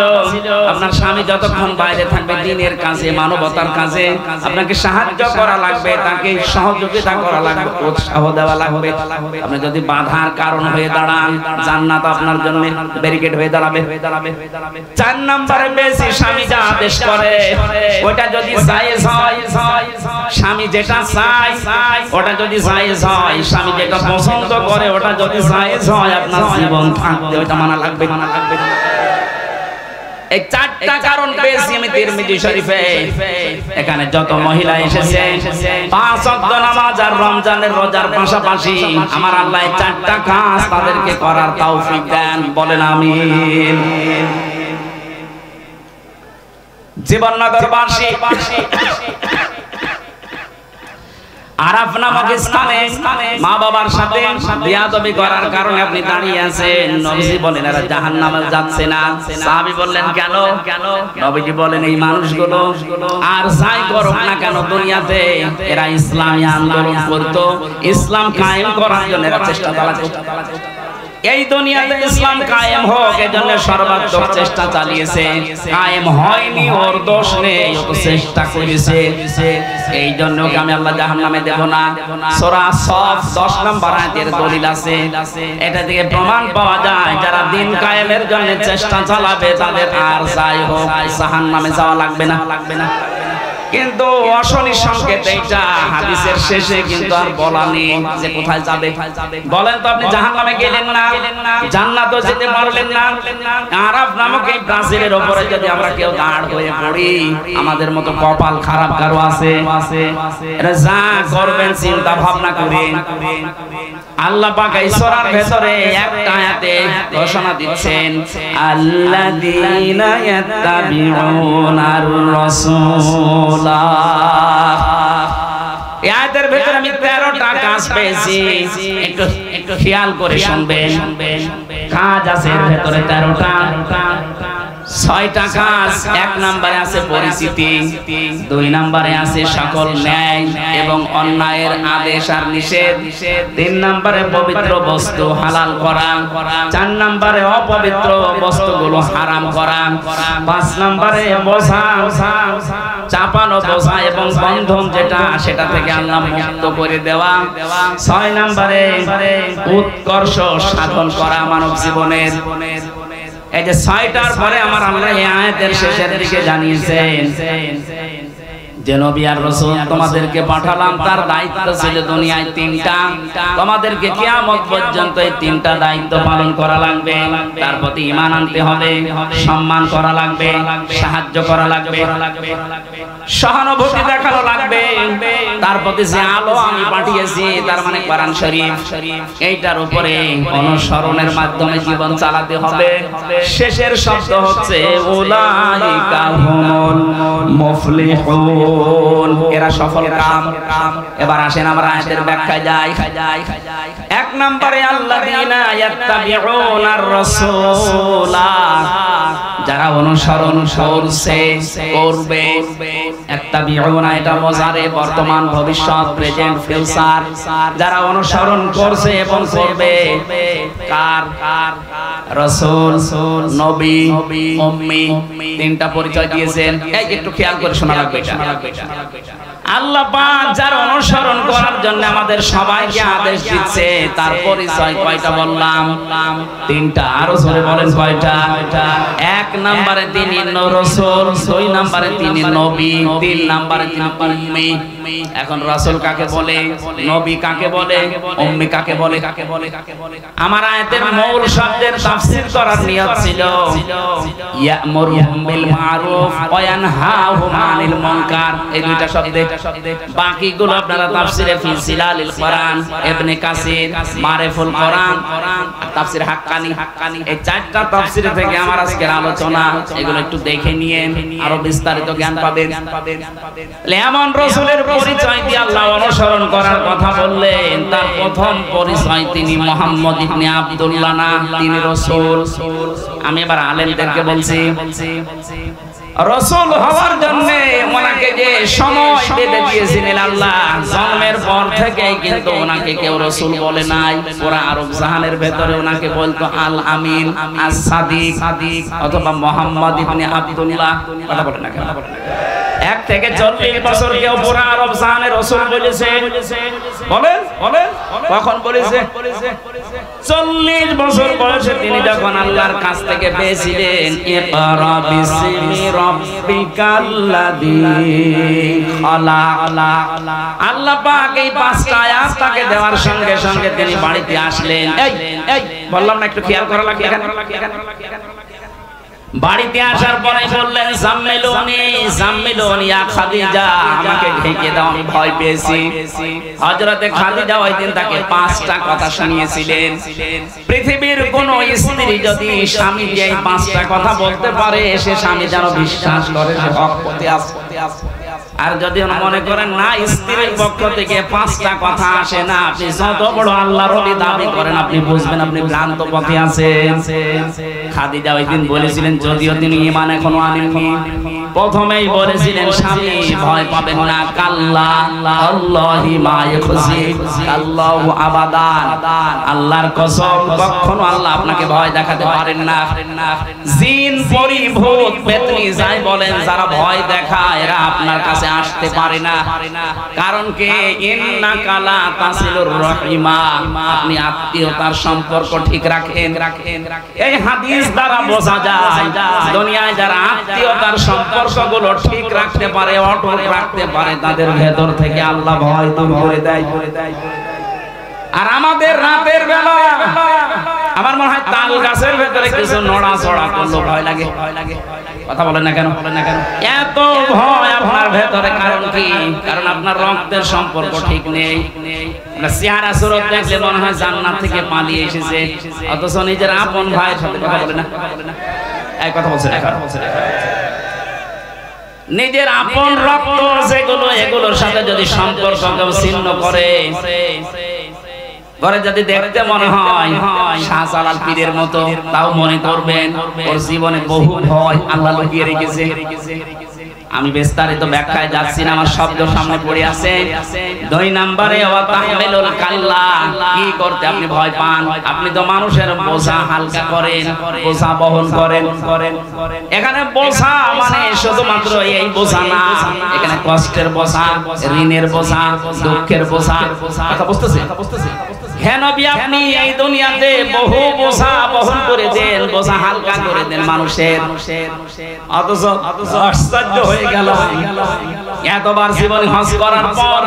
আপনার স্বামী যতক্ষণ বাইরে থাকবে দ্বীনের কাজে, মানবতার কাজে, আপনাকে সাহায্য করা লাগবে, তাকে সহযোগিতা করা লাগবে, উৎসাহ দেওয়া লাগবে। আপনি যদি বাধার কারণ হয়ে দাঁড়ান, জান্নাত আপনার জন্য ব্যারিকেড হয়ে দাঁড়াবে। 4 নম্বরে বেশি স্বামী যা আদেশ করে ওটা যদি জায়েজ হয়, স্বামী যেটা চায় ওটা যদি জায়েজ হয়, স্বামী যেটা পছন্দ করে ওটা যদি জায়েজ হয়, আপনার জীবন থাকতে ওটা মানা লাগবে। এই 4টা কারণ পেয়েছি আমি তিরমিজি শরীফে। এখানে যত মহিলা এসেছে 5 ওয়াক্ত নামাজ আর রমজানের রোজার পাশাপাশি আমার আল্লাহ 4টা কাজ তাদেরকে করার তৌফিক দেন। বলেন আমিন। জীবননগরবাসী আরাফ নামক স্থানে মা বাবার সাথে বিয়াদবি করার কারণে আপনি দাঁড়িয়ে আছেন। নবীজি বলেন এরা জাহান্নামে যাচ্ছে না। সাহাবী বললেন কেন? নবীজি বলেন এই মানুষগুলো আর যাই করুক না কেন দুনিয়াতে, এরা ইসলামী আন্দোলন করতো, ইসলাম কায়েম করার জন্য এরা চেষ্টা চালাতো। এই দুনিয়াতে ইসলাম কায়েম হোক এজন্য সর্বাত্মক চেষ্টা চালিয়েছে। কায়েম হয়নি ওর দোষ নেই, ও তো চেষ্টা করেছে। এই জন্য আমি আল্লাহ জাহান্নামে দেব না। সূরা সফ 10 নম্বর আয়াতের দলিল আছে। এটা থেকে প্রমাণ পাওয়া যায় যারা দিন কায়েমের জন্য চেষ্টা চালাবে তাদের আর যাই হোক জাহান্নামে যাওয়া লাগবে না। কিন্তু অশনি সংকেত এইটা হাদিসের শেষে কিন্তু আর বলা নেই যে কোথায় যাবে। বলেন তো আপনি জাহান্নামে গেলেন না, জান্নাতও যেতে পারলেন না। আরাফ নামক এই ব্রাজিলের উপরে যদি আমরা কেউ দাঁড় হয়ে পড়ি, আমাদের মতো কপাল খারাপ কারো আছে? এটা যা করবেন চিন্তা ভাবনা করে। আল্লাহ পাক এই সূরার ভেতরে একটা আয়াতে ঘোষণা দিচ্ছেন, আল্লাযীনা ইয়াত্তাবিউনার রাসূল। এই আয়াতের ভেতরে আমি 13টা কাজ পেয়েছি, একটু খেয়াল করে শুনবেন। কাজ আছে এর ভেতরে 13টা। 6টা কাজ। 1 নম্বরে আছে পরিচিতি, 2 নম্বরে আছে সকল ন্যায় এবং অন্যায়ের আদেশ আর নিষেধ, 3 নম্বরে পবিত্র বস্তু হালাল করা, 4 নম্বরে অপবিত্র বস্তুগুলো হারাম করা, 5 নম্বরে বোঝা, চাপানো বোঝা এবং বন্ধন যেটা সেটা থেকে আল্লাহ মুক্ত করে দেওয়া, 6 নম্বরে উৎকর্ষ সাধন করা মানব জীবনের। এই যে 6টার পরে আমার আল্লাহ এই আয়াতের শেষের দিকে জানিয়েছেন যে নবী আর রাসূল তোমাদেরকে পাঠালাম, তার দায়িত্ব ছিল দুনিয়ায় 3টা। তোমাদেরকে কিয়ামত পর্যন্ত এই 3টা দায়িত্ব পালন করা লাগবে। তার প্রতি ঈমান আনতে হবে, সম্মান করা লাগবে, সাহায্য করা লাগবে, সহানুভূতি দেখানো লাগবে। তার প্রতি যে আলো আমি পাঠিয়েছি তার মানে কোরআন শরীফ, এইটার উপরে অনুসরণের মাধ্যমে জীবন চালাতে হবে। শেষের শব্দ হচ্ছে উলাইকা হুমুল মুফলিহুন, এরা সফল কাম। এবার আসেন আমরা আয়াতের ব্যাখ্যায় যাই। 1 নম্বরে আল্লাযীনা ইয়াত্তাবিউনার রাসূলা, যারা অনুসরণ করবে। ইয়াত্তাবিউনা এটা মুজারে, বর্তমান ভবিষ্যৎ প্রেজেন্ট ফিউচার। যারা অনুসরণ করছে এবং করবে কার? রাসূল, নবী, উম্মি, 3টা পরিচয় দিয়েছেন। একটু খেয়াল করে শোনা লাগবে এটা। আল্লাহ পাক যার অনুসরণ করার জন্য আমাদের সবাইকে আদেশ দিচ্ছে, তার পরিচয় কয়টা বললাম? তিনটা। আরো জোরে বলেন কয়টা? এক নম্বরে তিনি রাসূল, দুই নম্বরে তিনি নবী, তিন নম্বরে তিনি উম্মি। এখন রাসূল কাকে বলে, নবী কাকে বলে, উম্মি কাকে বলে? আমার আয়াতের মূল শব্দের তাফসীর করার নিয়ত ছিল ইয়ামুরুহুম বিল মারুফ ওয়া ইয়ানহাহুম আনিল মুনকার, এই দুইটা শব্দে। বাকিগুলো আপনারা তাফসীরে ফি জিলালিল কোরআন, ইবনে কাসির, মারিফুল কোরআন, তাফসীর হাক্কানি, এই চারটা তাফসীর থেকে আমার আজকের আলোচনা, এগুলো একটু দেখে নিয়ে আরো বিস্তারিত জ্ঞান পাবেন। এমন রাসূলের পরিচয় দিয়ে আল্লাহ অনুসরণ করার কথা বললেন, তার প্রথম পরিচয় তিনি মুহাম্মদ ইবনে আব্দুল্লাহ না, তিনি রাসূল। আমি এবার আলেমদেরকে বলছি, রাসূল হওয়ার জন্য ওনাকে যে সময় বেঁধে দিয়েছিলেন আল্লাহ, জন্মের পর থেকেই কিন্তু ওনাকে কেউ রাসূল বলে নাই। পুরা আরব জাহানের ভেতরে ওনাকে বলতো আল আমিন, আস সাদিক অথবা মুহাম্মদ ইবনে আব্দুল্লাহ। কথা বলেন না কেন? 1 থেকে 40 বছর কেউ পুরা আরব জাহানের রাসূল বলেছে? বলেন কখন বলেছে? 40 বছর বয়সে তিনি যখন আল্লাহর কাছ থেকে পেয়েছিলেন, ইকরা বিসমি রাব্বিকাল্লাযী খালাক, আল্লাহ পাক এই 5টা আয়াত তাকে দেওয়ার সঙ্গে সঙ্গে তিনি বাড়িতে আসলেন। এই বললাম না, একটু খেয়াল করা লাগে এখানে। বাড়িতে আসার পরে বললেন জাম্মিলুনি ইয়া খাদিজা, আমাকে ঢেকে দাও, আমি ভয় পেয়েছি। হযরতে খাদিজা ওই দিন তাকে 5টা কথা শুনিয়েছিলেন। পৃথিবীর কোন স্ত্রী যদি স্বামী যে 5টা কথা বলতে পারে, সে স্বামী যেন বিশ্বাস করে সে হক পথে আছে। আর যদি মনে করেন না স্ত্রীর পক্ষ থেকে 5টা কথা আসে না, আপনি যত বড় আল্লাহর ওলি দাবি করেন, আপনি বুঝবেন আপনি ভ্রান্ত পথে আছেন। খাদিজা ওই দিন বলেছিলেন, যদিও তিনি ঈমান এখনো আনেননি, প্রথমেই বলেছিলেন স্বামী ভয় পাবেন না, কাল্লা আল্লাহি মা ইয়াখজি আল্লাহু আবাদান, আল্লাহর কসম কখনো আল্লাহ আপনাকে ভয় দেখাতে পারেন না। জিন পরি ভূত পেতনি যাই বলেন, যারা ভয় দেখায় এরা আপনার কাছে আসতে পারে না। কারণ কি? ইন্নাকা লা তাসিলুর রহিমা, আপনি আত্মীয়তার সম্পর্ক ঠিক রাখেন। এই হাদিস দ্বারা বোঝা যায় দুনিয়ায় যারা আত্মীয়তার সম্পর্কগুলো ঠিক রাখতে পারে, অটুট রাখতে পারে, তাদের ভেতর থেকে আল্লাহ ভয় দূর করে দেয়। আর আমাদের রাতের বেলা আমার মনে হয় তাল গাছের ভেতরে কিছু নড়াচড়া করলো ভয় লাগে। কথা বলেন না কেন? এত ভয় আপনার ভেতরে, কারণ কি? কারণ আপনার রক্তের সম্পর্ক ঠিক নেই। চেহারা সুরত দেখলে মনে হয় জান্নাত থেকে পালিয়ে এসেছে, অথচ নিজের আপন ভাইয়ের সাথে কথা বলে না। এই কথা বলছেন, নিজের আপন রক্ত যেগুলো, এগুলোর সাথে যদি সম্পর্ক কেউ ছিন্ন করে, ঘরে যদি দেখতে মনে হয় শাহজালাল পীরের মতো, তাও মনে করবেন ওর জীবনে বহু ভয় আল্লাহ লুকিয়ে রেখেছে। আমি বিস্তারিত ব্যাখ্যায় যাচ্ছি না, আমার শব্দ সামনে পড়ে আছে। 2 নম্বরে ওয়া তাহমিলুল কাল্লা, কি করতে আপনি ভয় পান? আপনি তো মানুষের বোঝা হালকা করেন, বোঝা বহন করেন। এখানে বোঝা মানে শুধুমাত্র এই বোঝা না, এখানে কষ্টের বোঝা, ঋণের বোঝা, দুঃখের বোঝা। কথা বুঝতেছেন? হ্যাঁ নবী, আপনি এই দুনিয়াতে বহু বোঝা বহন করে দেন, বোঝা হালকা করে দেন মানুষের। অথচ আশ্চর্য হয়ে গেল, এতবার জীবনে হজ করার পর,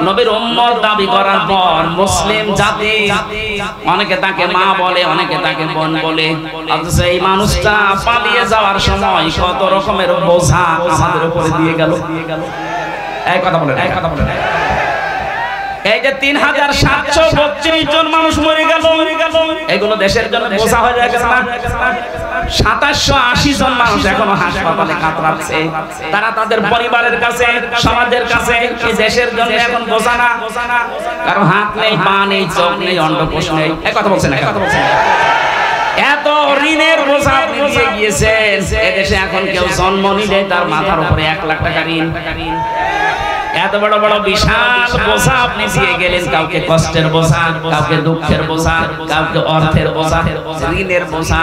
নবীর উম্মত দাবি করার পর, মুসলিম জাতি অনেকে তাকে মা বলে, অনেকে তাকে বোন বলে, অথচ এই মানুষটা পালিয়ে যাওয়ার সময় কত রকমের বোঝা আমাদের উপরে দিয়ে গেল। এই কথা বলেন। এই যে 3732 জন মানুষ মরে গেল, এগুলো দেশের জন্য বোঝা হয়ে গেছে না? 2780 জন মানুষ এখনো হাসপাতালে কাতরাচ্ছে। তারা তাদের পরিবারের কাছে, সমাজের কাছে এই দেশের জন্য এখন বোঝা না। কারণ হাত নেই, পা নেই, চোখ নেই, অন্ডকোষ নেই। এই কথা বলছেন, এত ঋণের বোঝা আপনি দিয়ে গিয়েছেন। এদেশে এখন কেউ জন্ম নিলে তার মাথার উপরে 1 লাখ টাকা ঋণ। এত বড় বড় বিশাল বোঝা আপনি দিয়ে গেলেন, কাউকে কষ্টের বোঝা, কাউকে দুঃখের বোঝা, কাউকে অর্থের বোঝা, ঋণের বোঝা,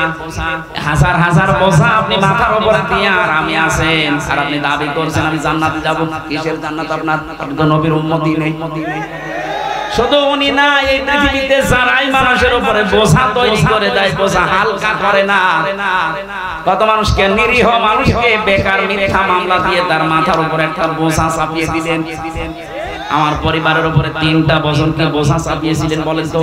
হাজার হাজার বোঝা আপনি মাথার উপরে দিয়ে আরামে আছেন। আর আপনি দাবি করছেন আমি জান্নাতে যাব। কিসের জান্নাত আপনার? আপনি তো নবীর উম্মতি নেই। শুধু উনি না, এই পৃথিবীতে যারাই মানুষের উপরে বোঝা তৈরি করে দেয়, বোঝা হালকা করে না, কত মানুষকে, নিরীহ মানুষকে বেকার মিথ্যা মামলা দিয়ে তার মাথার উপরে একটা বোঝা চাপিয়ে দিলেন। আমার পরিবারের উপরে 3টা বছরকে বোঝা চাপিয়েছিলেন, বলেন তো।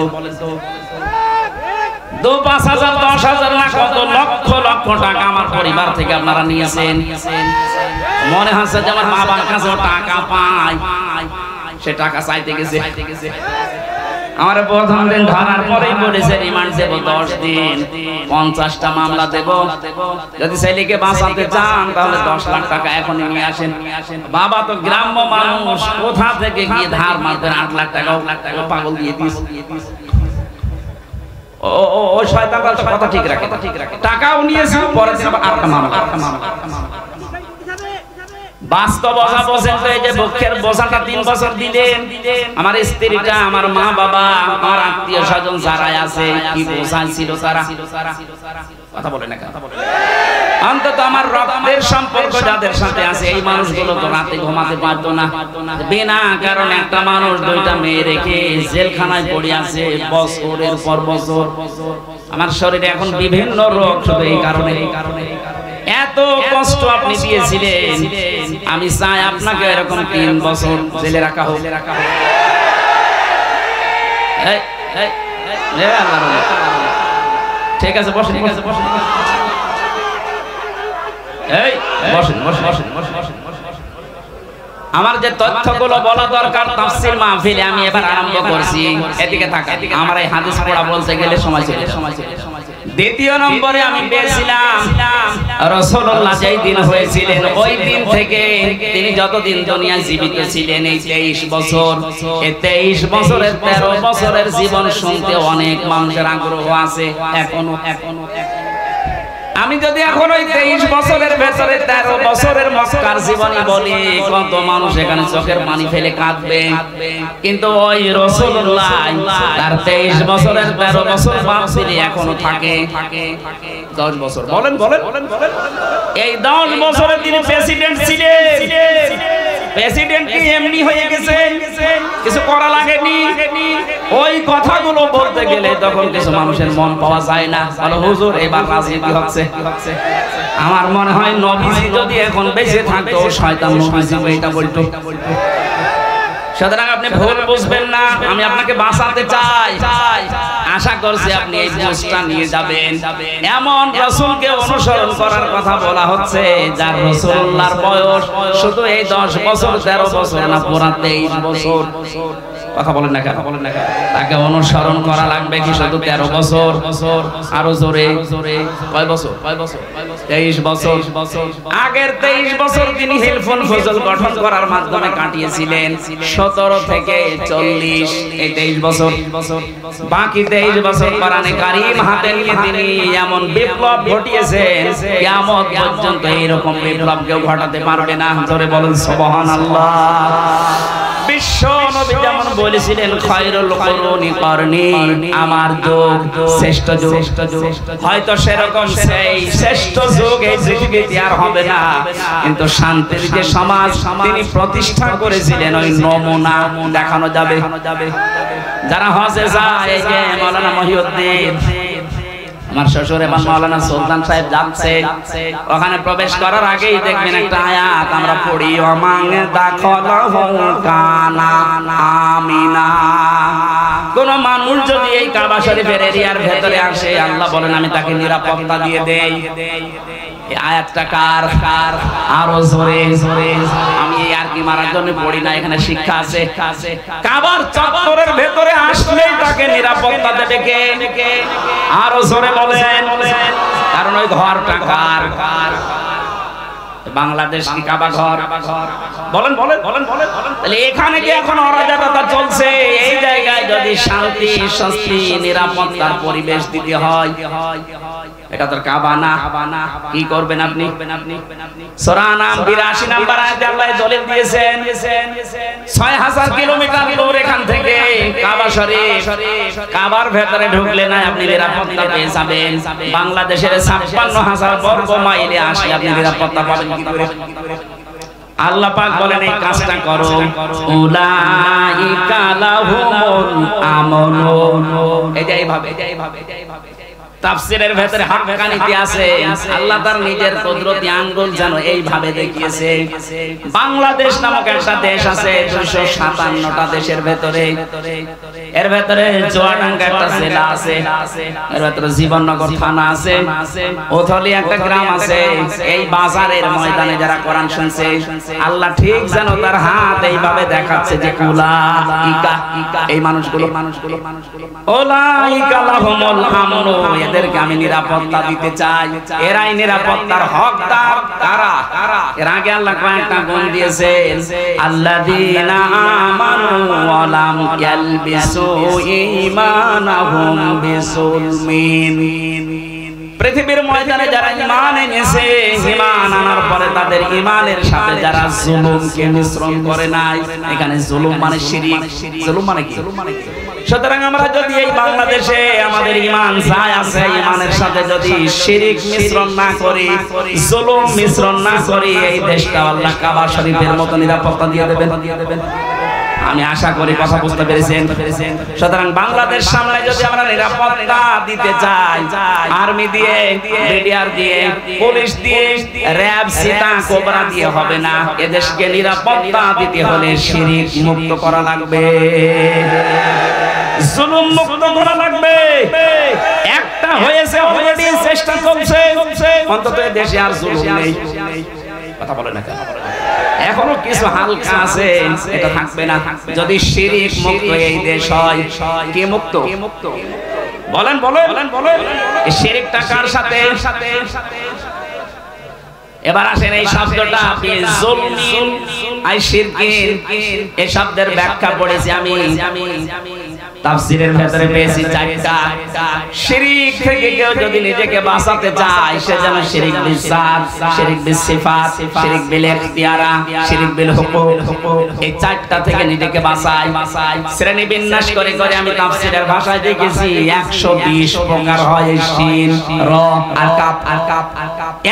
2-5,000 10,000 না কত লক্ষ লক্ষ টাকা আমার পরিবার থেকে আপনারা নিয়েছেন। মনে হচ্ছে যে আমার বাবার কাছে টাকা পায়, সে টাকা চাইতে গেছে। আমার প্রথম দিন ধরার পরেই বলেছে রিমান্ড দেব 10 দিন, 50টা মামলা দেব, যদি ছেলেকে বাঁচাতে চান তাহলে 10 লাখ টাকা এখনই নিয়ে আসেন। বাবা তো গ্রাম্য মানুষ, কোথা থেকে গিয়ে ধার মারতে 8 লাখ টাকা পাগল দিয়ে দিস। ও শয়তান কথা ঠিক রাখে, টাকাও নিয়েছে, পরের দিন আবার আরেকটা মামলা। বাস্তব বোঝা বোঝেন তো, এই যে বুকের বোঝাটা 3 বছর দিলেন, আমার স্ত্রীটা, আমার মা বাবা, আমার আত্মীয় স্বজন যারা আছে, কি বোঝা ছিল তারা। কথা বলে না, কথা বলে অন্তত আমার রক্তের সম্পর্ক যাদের সাথে আছে, এই মানুষগুলো তো রাতে ঘুমাতে পারতো না। বিনা কারণে একটা মানুষ 2টা মেয়ে রেখে জেলখানায় পড়ে আছে বছরের পর বছর। আমার শরীরে এখন বিভিন্ন রোগ শুধু এই কারণে। এত কষ্ট আপনি দিয়েছিলেন, আমি চাই আপনাকে এরকম 3 বছর জেলে রাখা হোক। ঠিক আছে, বসেন, ঠিক আছে, বসেন, এই বসেন, বসেন, বসেন, বসেন। আমার যে তথ্যগুলো বলা দরকার তাফসীর মাহফিলে আমি এবার আরম্ভ করছি। এদিকে থাকা, আমার এই হাদিস পড়া বলতে গেলে সময় চলে যায়। দ্বিতীয় নম্বরে আমি পেয়েছিলাম রাসূলুল্লাহ যেই দিন হয়েছিলেন, ওই দিন থেকে তিনি যতদিন দুনিয়ায় জীবিত ছিলেন, এই 23 বছর, এই 23 বছরের 13 বছরের জীবন শুনতে অনেক মানুষের আগ্রহ আছে এখনো। আমি যদি এখন ওই 23 বছরের ভেতরে 13 বছরের মক্কার জীবনী বলি, কত মানুষ এখানে চোখের পানি ফেলে কাঁদবে। কিন্তু ওই রাসূলুল্লাহ তার 23 বছরের 13 বছর বাদ দিয়ে এখনো থাকে 10 বছর। বলেন বলেন, এই 10 বছরে তিনি প্রেসিডেন্ট ছিলেন। প্রেসিডেন্ট কি এমনি হয়ে গেছে, কিছু করা লাগেনি। ওই কথাগুলো বলতে গেলে তখন কিছু মানুষের মন পাওয়া যায় না, বলো হুজুর এবার রাজনীতি হচ্ছে। আমার মনে হয় নবীজি যদি এখন বেঁচে থাকতো, শয়তান নবীজি এটা বলতো। সুতরাং আপনি ভুল বুঝবেন না, আমি আপনাকে বাঁচাতে চাই। আশা করছি আপনি এই বুঝটা নিয়ে যাবেন। এমন রাসূলকে অনুসরণ করার কথা বলা হচ্ছে যার রাসূলুল্লাহর বয়স শুধু এই 10 বছর 13 বছর না, পুরা 23 বছর। কথা বলেন না, কথা বলেন না। তাকে অনুসরণ করা লাগবে কি শুধু 13 বছর? আরো জোরে, কয় বছর? 23 বছর। আগের 23 বছর তিনি হিলফুল ফজল গঠন করার মাধ্যমে কাটিয়েছিলেন। 17 থেকে 40 এই 23 বছর। বাকি 23 বছর কোরআনে কারীম হাতে নিয়ে তিনি এমন বিপ্লব ঘটিয়েছেন, কিয়ামত পর্যন্ত এইরকম বিপ্লব কেউ ঘটাতে পারবে না। জোরে বলেন সুবহানাল্লাহ। বিশ্ব নবী যেমন বলেছিলেন খায়রুল কুরুনি করনি, আমার যুগ শ্রেষ্ঠ যুগ। হয়তো সেরকম সেই শ্রেষ্ঠ যুগ এই পৃথিবীতে আর হবে না, কিন্তু শান্তির যে সমাজ তিনি প্রতিষ্ঠা করেছিলেন, ওই নমুনা দেখানো যাবে। যারা হজে যায়, এই যে মাওলানা মহিউদ্দিন, আমার শ্বশুর এবং মাওলানা সুলতান সাহেব যাচ্ছে, ওখানে প্রবেশ করার আগেই দেখবেন একটা আয়াত আমরা পড়ি, ওমান দাখালাহু কানা আমিনা। কোন মানুষ যদি এই কাবা শরীফের এরিয়ার ভেতরে আসে, আল্লাহ বলেন আমি তাকে নিরাপত্তা দিয়ে দেই। এই আয়াতটা কার? আরো জোরে জোরে। আমি এই আর কি মারার জন্য পড়ি না, এখানে শিক্ষা আছে। কাবার চত্বরের ভেতরে আসলেই তাকে নিরাপত্তা দেবে কে? আরো জোরে বলেন, কারণ ওই ঘরটা কার? বাংলাদেশ কি কাবা ঘর? বলেন বলেন বলেন বলেন। তাহলে এখানে কি এখন অরাজকতা চলছে? এই জায়গায় যদি শান্তি স্বস্তি নিরাপত্তার পরিবেশ দিতে হয়, এটা তো কাবা না। কি করবেন আপনি? সূরা নাম 82 নম্বর আয়াতে আল্লাহ দলিল দিয়েছেন 6000 কিলোমিটার দূর এখান থেকে কাবা শরীফ। কাবার ভেতরে ঢুকলে না আপনি নিরাপত্তা পেয়ে যাবেন। বাংলাদেশের 56,000 বর্গ মাইলে আসলে আপনি নিরাপত্তা পাবেন কি করে? আল্লাহ পাক বলেন এই কাজটা করো, উলাইকা লাহুমুল আমনু। এই যে এইভাবে তাফসীরের ভেতরে হাক্কানিতে আছে, আল্লাহ তার নিজের কুদরতি আঙ্গুল যেন এইভাবে দেখিয়েছে। বাংলাদেশ নামক একটা দেশ আছে 257টা দেশের ভেতরে, এর ভেতরে চুয়াডাঙ্গা একটা জেলা আছে, এর ভেতরে জীবননগর থানা আছে, ওথলি একটা গ্রাম আছে। এই বাজারের ময়দানে যারা কোরআন শুনছে, আল্লাহ ঠিক যেন তার হাত এইভাবে দেখাচ্ছে যে উলাইকা, এই মানুষগুলো উলাইকা লাহুমুল আমনু, এদেরকে আমি নিরাপত্তা দিতে চাই। এরাই নিরাপত্তার হকদার। কারা? এর আগে আল্লাহ কয়েকটা গুণ দিয়েছেন, আল্লাযীনা আমানু ওয়া লাম ইয়ালবিসু ঈমানাহুম বিযুলমিন। পৃথিবীর ময়দানে যারা ঈমান এনেছে, ঈমান আনার পরে তাদের ঈমানের সাথে যারা জুলুমকে মিশ্রণ করে নাই। এখানে জুলুম মানে শিরক। জুলুম মানে কি? সুতরাং আমরা যদি এই বাংলাদেশে আমাদের ঈমান যায় আছে, ঈমানের সাথে যদি শিরক মিশ্রণ না করি, জুলুম মিশ্রণ না করি, এই দেশটা আল্লাহ কাবা শরীফের মতো নিরাপত্তা দিয়ে দেবেন। আমি আশা করি কথা বুঝতে পেরেছেন। সুতরাং বাংলাদেশ সামনে যদি আমরা নিরাপত্তা দিতে চাই, আর্মি দিয়ে, বিডিআর দিয়ে, পুলিশ দিয়ে, র‍্যাব, সিটা, কোবরা দিয়ে হবে না। এদেশকে নিরাপত্তা দিতে হলে শিরক মুক্ত করা লাগবে, জুলুম মুক্ত করা লাগবে। একটা হয়েছে অলরেডি, চেষ্টা চলছে, অন্তত এই দেশে আর জুলুম নেই। কথা বলে না কেন? এখনো কিছু হালকা আছে, এটা থাকবে না যদি শিরক মুক্ত এই দেশ হয়। কে মুক্ত? বলেন বলেন বলেন। এই শিরকটা কার সাথে? এবার আসেন এই শব্দটা বিজুলমিন আই শিরকিন, এই শব্দের ব্যাখ্যা পড়েছি আমি তাফসীরের ভেতরে পেয়েছি 4টা। শিরক থেকে কেউ যদি নিজেকে বাঁচাতে চায়, সে যেন শিরক বিল যাত, শিরক বিল সিফাত, শিরক বিল ইখতিয়ারা, শিরক বিল হুকুক, এই 4টা থেকে নিজেকে বাঁচায়। শ্রেণী বিন্যাস করে করে আমি তাফসীরের ভাষায় দেখেছি 120 প্রকার হয় শিন, র আর কাপ।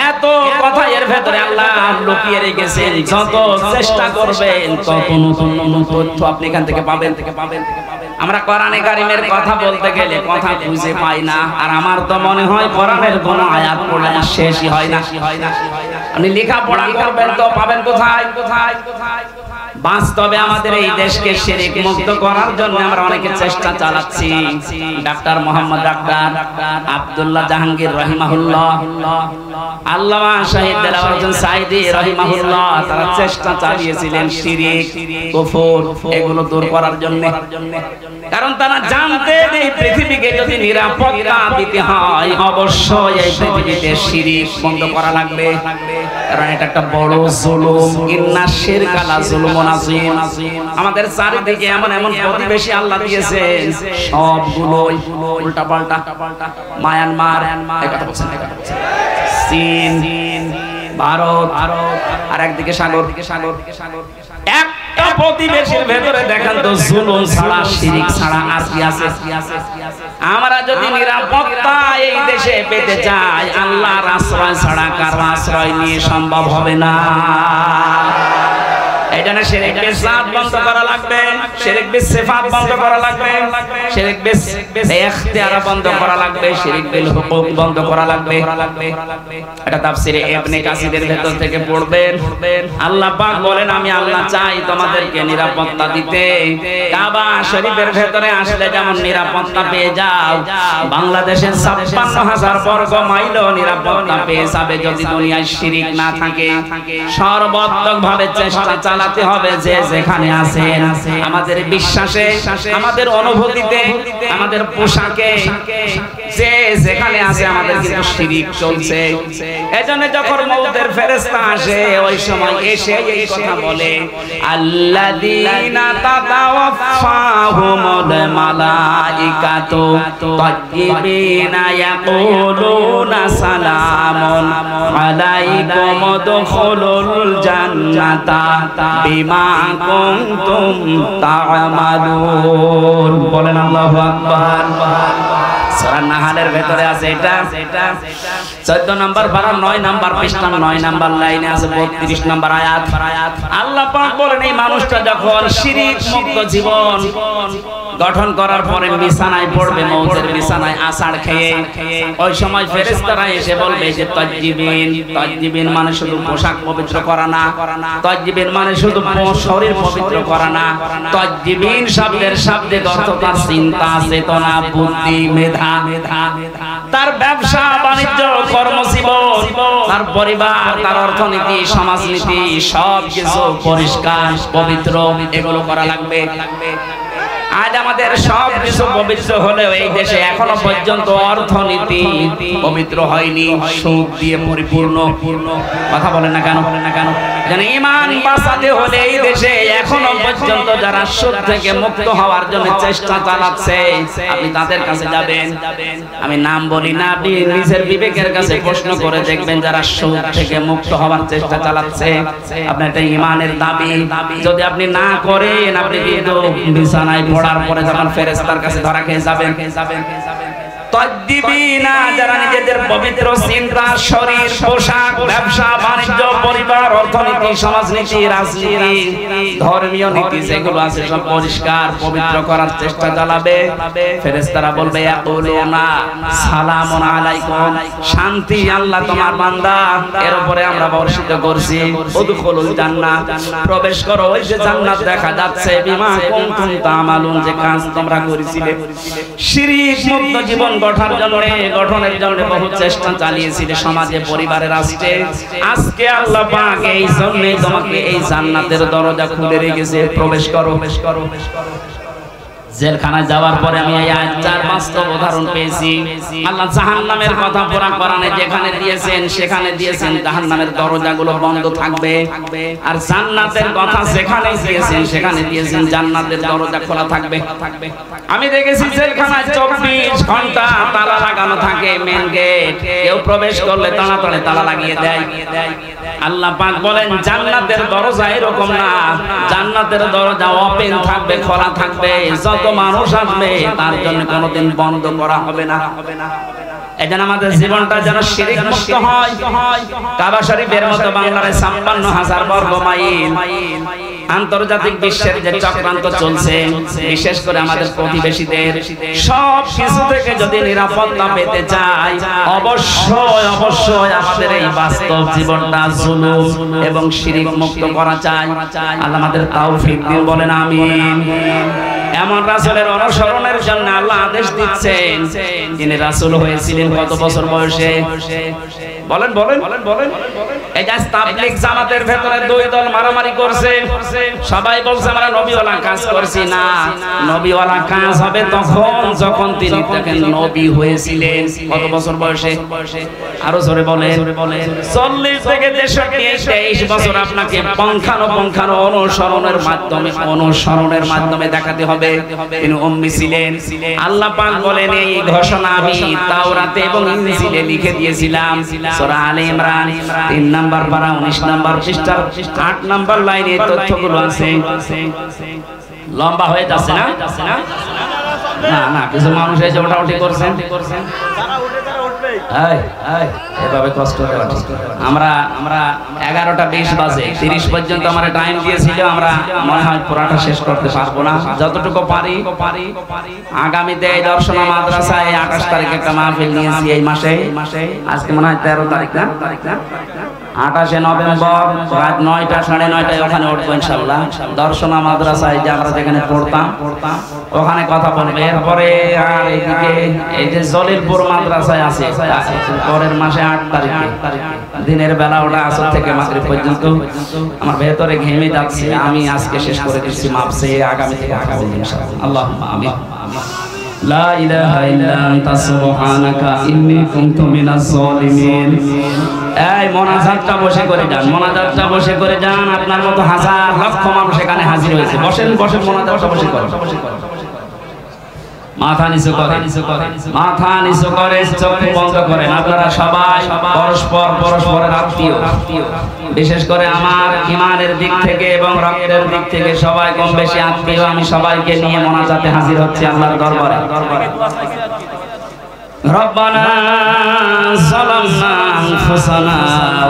এত কথা এর ভেতরে আল্লাহ লুকিয়ে রেখেছেন। যত চেষ্টা করবেন তত নতুন নতুন তথ্য আপনি এখান থেকে পাবেন। আমরা কোরআনে কারীমের কথা বলতে গেলে কথা খুঁজে পাই না, আর আমার তো মনে হয় কোরআনের কোন আয়াত পড়লে শেষই হয় না। আপনি লেখাপড়া করবেন তো পাবেন কোথায়? বাস্তবে আমাদের এই দেশকে শিরক মুক্ত করার জন্য আমরা অনেক চেষ্টা চালাচ্ছি। ডাক্তার মোহাম্মদ ডাক্তার আব্দুল্লাহ জাহাঙ্গীর রহিমাহুল্লাহ, আল্লামা শহীদ দেলাওয়ার হোসেন সাঈদী রহিমাহুল্লাহ, তারা চেষ্টা চালিয়েছিলেন শিরক, কুফর এগুলো দূর করার জন্য। কারণ তারা জানতেন এই পৃথিবীকে যদি নিরাপত্তা দিতে হয়, অবশ্যই এই পৃথিবীতে শিরক বন্ধ করা লাগবে। কারণ এটা একটা বড় জুলুম। ইন্না শিরকা লা যুলমুন আযীম। আমাদের চারিদিকে এমন এমন প্রতিবেশী আল্লাহ দিয়েছেন, সবগুলোই উল্টাপাল্টা। মায়ানমার, চীন, ভারত, আর একদিকে সাগর। একটা প্রতিবেশীর ভেতরে দেখেন তো জুলুম ছাড়া, শিরক ছাড়া আর কি আছে? আমরা যদি নিরাপত্তা এই দেশে পেতে চাই, আল্লাহর আশ্রয় ছাড়া কারো আশ্রয় নিয়ে সম্ভব হবে না। এইজন্য শিরক বিল যাত বন্ধ করা লাগবে, শিরক বিল সিফাত বন্ধ করা লাগবে, শিরক বিল ইখতিয়ার বন্ধ করা লাগবে, শিরক বিল হুকুক বন্ধ করা লাগবে। এটা তাফসীরে ইবনে কাসিরের ভেতর থেকে পড়বেন। আল্লাহ পাক বলেন, আমি আল্লাহ চাই তোমাদেরকে নিরাপত্তা দিতে। কাবা শরীফের ভেতরে আসলে যেমন নিরাপত্তা পেয়ে যাও, বাংলাদেশের 56,000 বর্গ মাইলও নিরাপত্তা পেয়ে যাবে যদি দুনিয়ায় শিরক না থাকে। সর্বাত্মকভাবে চেষ্টা চালাতে জানাতে হবে যে যেখানে আছেন, আমাদের বিশ্বাসে, আমাদের অনুভূতিতে, আমাদের পোশাকে, যে যেখানে আছে আমাদের কিন্তু শিরিক চলছে। এজন্য যখন মউতের ফেরেশতা আসে ওই সময় এসে এই কথা বলে, আল্লাযীনা তাতাওয়াফাহুমুল মালাইকাতু তাইয়্যিবিনা ইয়াকুলুনা সালামুন আলাইকুম উদখুলুল জান্নাতা বিমা কুনতুম তা'মালুন। বলেন আল্লাহু আকবার। সূরা নাহলের ভেতরে আছে এটা 14 নম্বর পারা 9 নম্বর পৃষ্ঠা 9 নম্বর লাইনে আছে 32 নম্বর আয়াত। আল্লাহ পাক বলেন এই মানুষটা যখন শিরক মুক্ত জীবন গঠন করার পরে বিছানায় পড়বে, মউতের বিছানায় আছাড় খেয়ে, ওই সময় ফেরেশতারা এসে বলবে যে তাজ্জিবিন মানে শুধু পোশাক পবিত্র করা না, তাজ্জিবিন মানে শুধু শরীর পবিত্র করা না, তাজ্জিবিন শব্দের শাব্দিক অর্থ তার চিন্তা, চেতনা, বুদ্ধি, মেধা, তার ব্যবসা বাণিজ্য, কর্মজীবন, তার পরিবার, তার অর্থনীতি, সমাজনীতি সব কিছু পরিষ্কার পবিত্র এগুলো করা লাগবে। আজ আমাদের সব কিছু পবিত্র হলেও এই দেশে এখনো পর্যন্ত অর্থনীতি পবিত্র হয়নি, সুদ দিয়ে পরিপূর্ণ। কথা বলেন না কেন? যেন ঈমান বাঁচাতে হলে এই দেশে এখনো পর্যন্ত যারা সুদ থেকে মুক্ত হওয়ার জন্য চেষ্টা চালাচ্ছে, আপনি তাদের কাছে যাবেন, আমি নাম বলি না, আপনি নিজের বিবেকের কাছে প্রশ্ন করে দেখবেন যারা সুদ থেকে মুক্ত হওয়ার চেষ্টা চালাচ্ছে, আপনার এটা ঈমানের দাবি। যদি আপনি না করেন, আপনি কিন্তু বিছানায় পড়ার পরে যখন ফেরেশতার কাছে ধরা খেয়ে যাবেন। তাজ্জিবিনা যারা নিজেদের পবিত্র চিন্তা, শরীর, পোশাক, ব্যবসা বাণিজ্য, পরিবার, অর্থনীতি, সমাজনীতি, রাজনীতি, ধর্মীয় নীতি যেগুলো আছে সব পরিষ্কার পবিত্র করার চেষ্টা চালাবে। ফেরেশতারা বলবে ইয়াকুলুনা সালামুন আলাইকুম, শান্তি আল্লাহ তোমার বান্দা এর উপরে আমরা বর্ষিত করছি, উদখুলুল জান্নাহ, প্রবেশ করো ওই যে জান্নাত দেখা যাচ্ছে, বিমা কুনতুম তা'মালুন, যে কাজ তোমরা করেছিলে। শিরক মুক্ত জীবন গঠনের জন্য বহু চেষ্টা চালিয়েছিলে সমাজে, পরিবারে, রাষ্ট্রে। আজকে আল্লাহ পাক এই জন্যই তোমাকে এই জান্নাতের দরজা খুলে রেখেছে, প্রবেশ করো। জেলখানায় যাওয়ার পরে আমি এই আয়াতটার বাস্তব উদাহরণ পেয়েছি। আল্লাহ জাহান্নামের কথা পুরাণ কোরআনে যেখানে দিয়েছেন সেখানে দিয়েছেন জাহান্নামের দরজাগুলো বন্ধ থাকবে, আর জান্নাতের কথা যেখানে দিয়েছেন সেখানে দিয়েছেন জান্নাতের দরজা খোলা থাকবে। আমি দেখেছি জেলখানায় 24 ঘন্টা তালা লাগানো থাকে, মেন গেট, কেউ প্রবেশ করলে তাড়াতাড়ি তালা লাগিয়ে দেয়। আল্লাহ পাক বলেন জান্নাতের দরজা এরকম না, জান্নাতের দরজা ওপেন থাকবে, খোলা থাকবে, যত মানুষ আসবে তার জন্য কোনোদিন বন্ধ করা হবে না। এজন্য আমাদের জীবনটা যেন শিরক মুক্ত হয়। কাবা শরীফের মতো বাংলাদেশে 56,000 বর্গ মাইল আন্তর্জাতিক বিশ্বের যে চক্রান্ত চলছে, বিশেষ করে আমাদের প্রতিবেশীদের সব কিছু থেকে যদি নিরাপত্তা পেতে চাই, অবশ্যই আমাদের এই বাস্তব জীবনটা জুলুম এবং শিরক মুক্ত করা চাই। আল্লাহ আমাদের তৌফিক দিন, বলেন আমিন। এমন রাসূলের অনুসরণের জন্য আল্লাহ আদেশ দিচ্ছেন, যিনি রাসূল হয়েছিলেন কত বছর বয়সে? বলেন। এই যে তাবলীগ জামাতের ভেতরে দুই দল মারামারি করছে, সবাই বলছে আমরা নবীওয়ালা কাজ করছি না। নবীওয়ালা কাজ হবে তখন যখন তিনি দেখেন নবী হয়েছিলেন। কত বছর বয়সে? আরো জোরে বলেন। 40 থেকে 63 বছর আপনাকে পঙ্খানো অনুসরণের মাধ্যমে দেখাতে হবে তিনি উম্মি ছিলেন। আল্লাহ পাক বলেন এই ঘোষণা আমি তাওরাতে এবং ইনজিলে লিখে দিয়েছিলাম। সূরা আলে ইমরান 3 নম্বর পারা 19 নম্বর পৃষ্ঠা 8 নম্বর লাইনে তথ্যগুলো আছে। লম্বা হয়ে যাচ্ছে না? না, কিছু মানুষ এসে ওঠাউঠি করছেন। এভাবে কষ্ট দেওয়া ঠিক। আমরা 11টা 20 বাজে 30 পর্যন্ত আমরা টাইম দিয়েছিল, আমরা মনে হয় পুরাটা শেষ করতে পারবো না, যতটুকু পারি। আগামীতে এই দর্শনা মাদ্রাসায় 28 তারিখে একটা মাহফিল নিয়েছি এই মাসে, আজকে মনে হয় 13 তারিখ না, 28শে নভেম্বর রাত 9টা 9:30টায় ওখানে উঠবো ইনশাআল্লাহ। দর্শনা মাদ্রাসায় যে আমরা যেখানে পড়তাম ওখানে কথা বলবে। এরপরে আর এইদিকে এই যে জলিলপুর মাদ্রাসায় আছে পরের মাসে 8 তারিখে দিনের বেলা, ওটা আসর থেকে মাগরিব পর্যন্ত। আমার ভেতরে ঘেমে যাচ্ছে, আমি আজকে শেষ করে দিচ্ছি, মাপসে আগামী থেকে কথা বলবো ইনশাআল্লাহ। আল্লাহুম্মা আমিন। লা ইলাহা ইল্লা আনতা সুবহানাকা ইন্নী কুনতু মিনাজ জালিমিন। এই মোনাজাতটা বসে করে যান, মোনাজাতটা বসে করে যান। আপনার মতো হাজার লক্ষ মানুষ এখানে হাজির হয়েছে। বসেন বসেন, মোনাজাতটা বসে করেন। মাথা নিচু করেন, মাথা নিচু করে চোখ বন্ধ করেন। আপনারা সবাই পরস্পরের আত্মীয়, বিশেষ করে আমার ইমানের দিক থেকে এবং রক্তের দিক থেকে সবাই কম বেশি আত্মীয়। আমি সবাইকে নিয়ে মোনাজাতে হাজির হচ্ছি আল্লাহর দরবারে। রব্বানা যালামনা আনফুসানা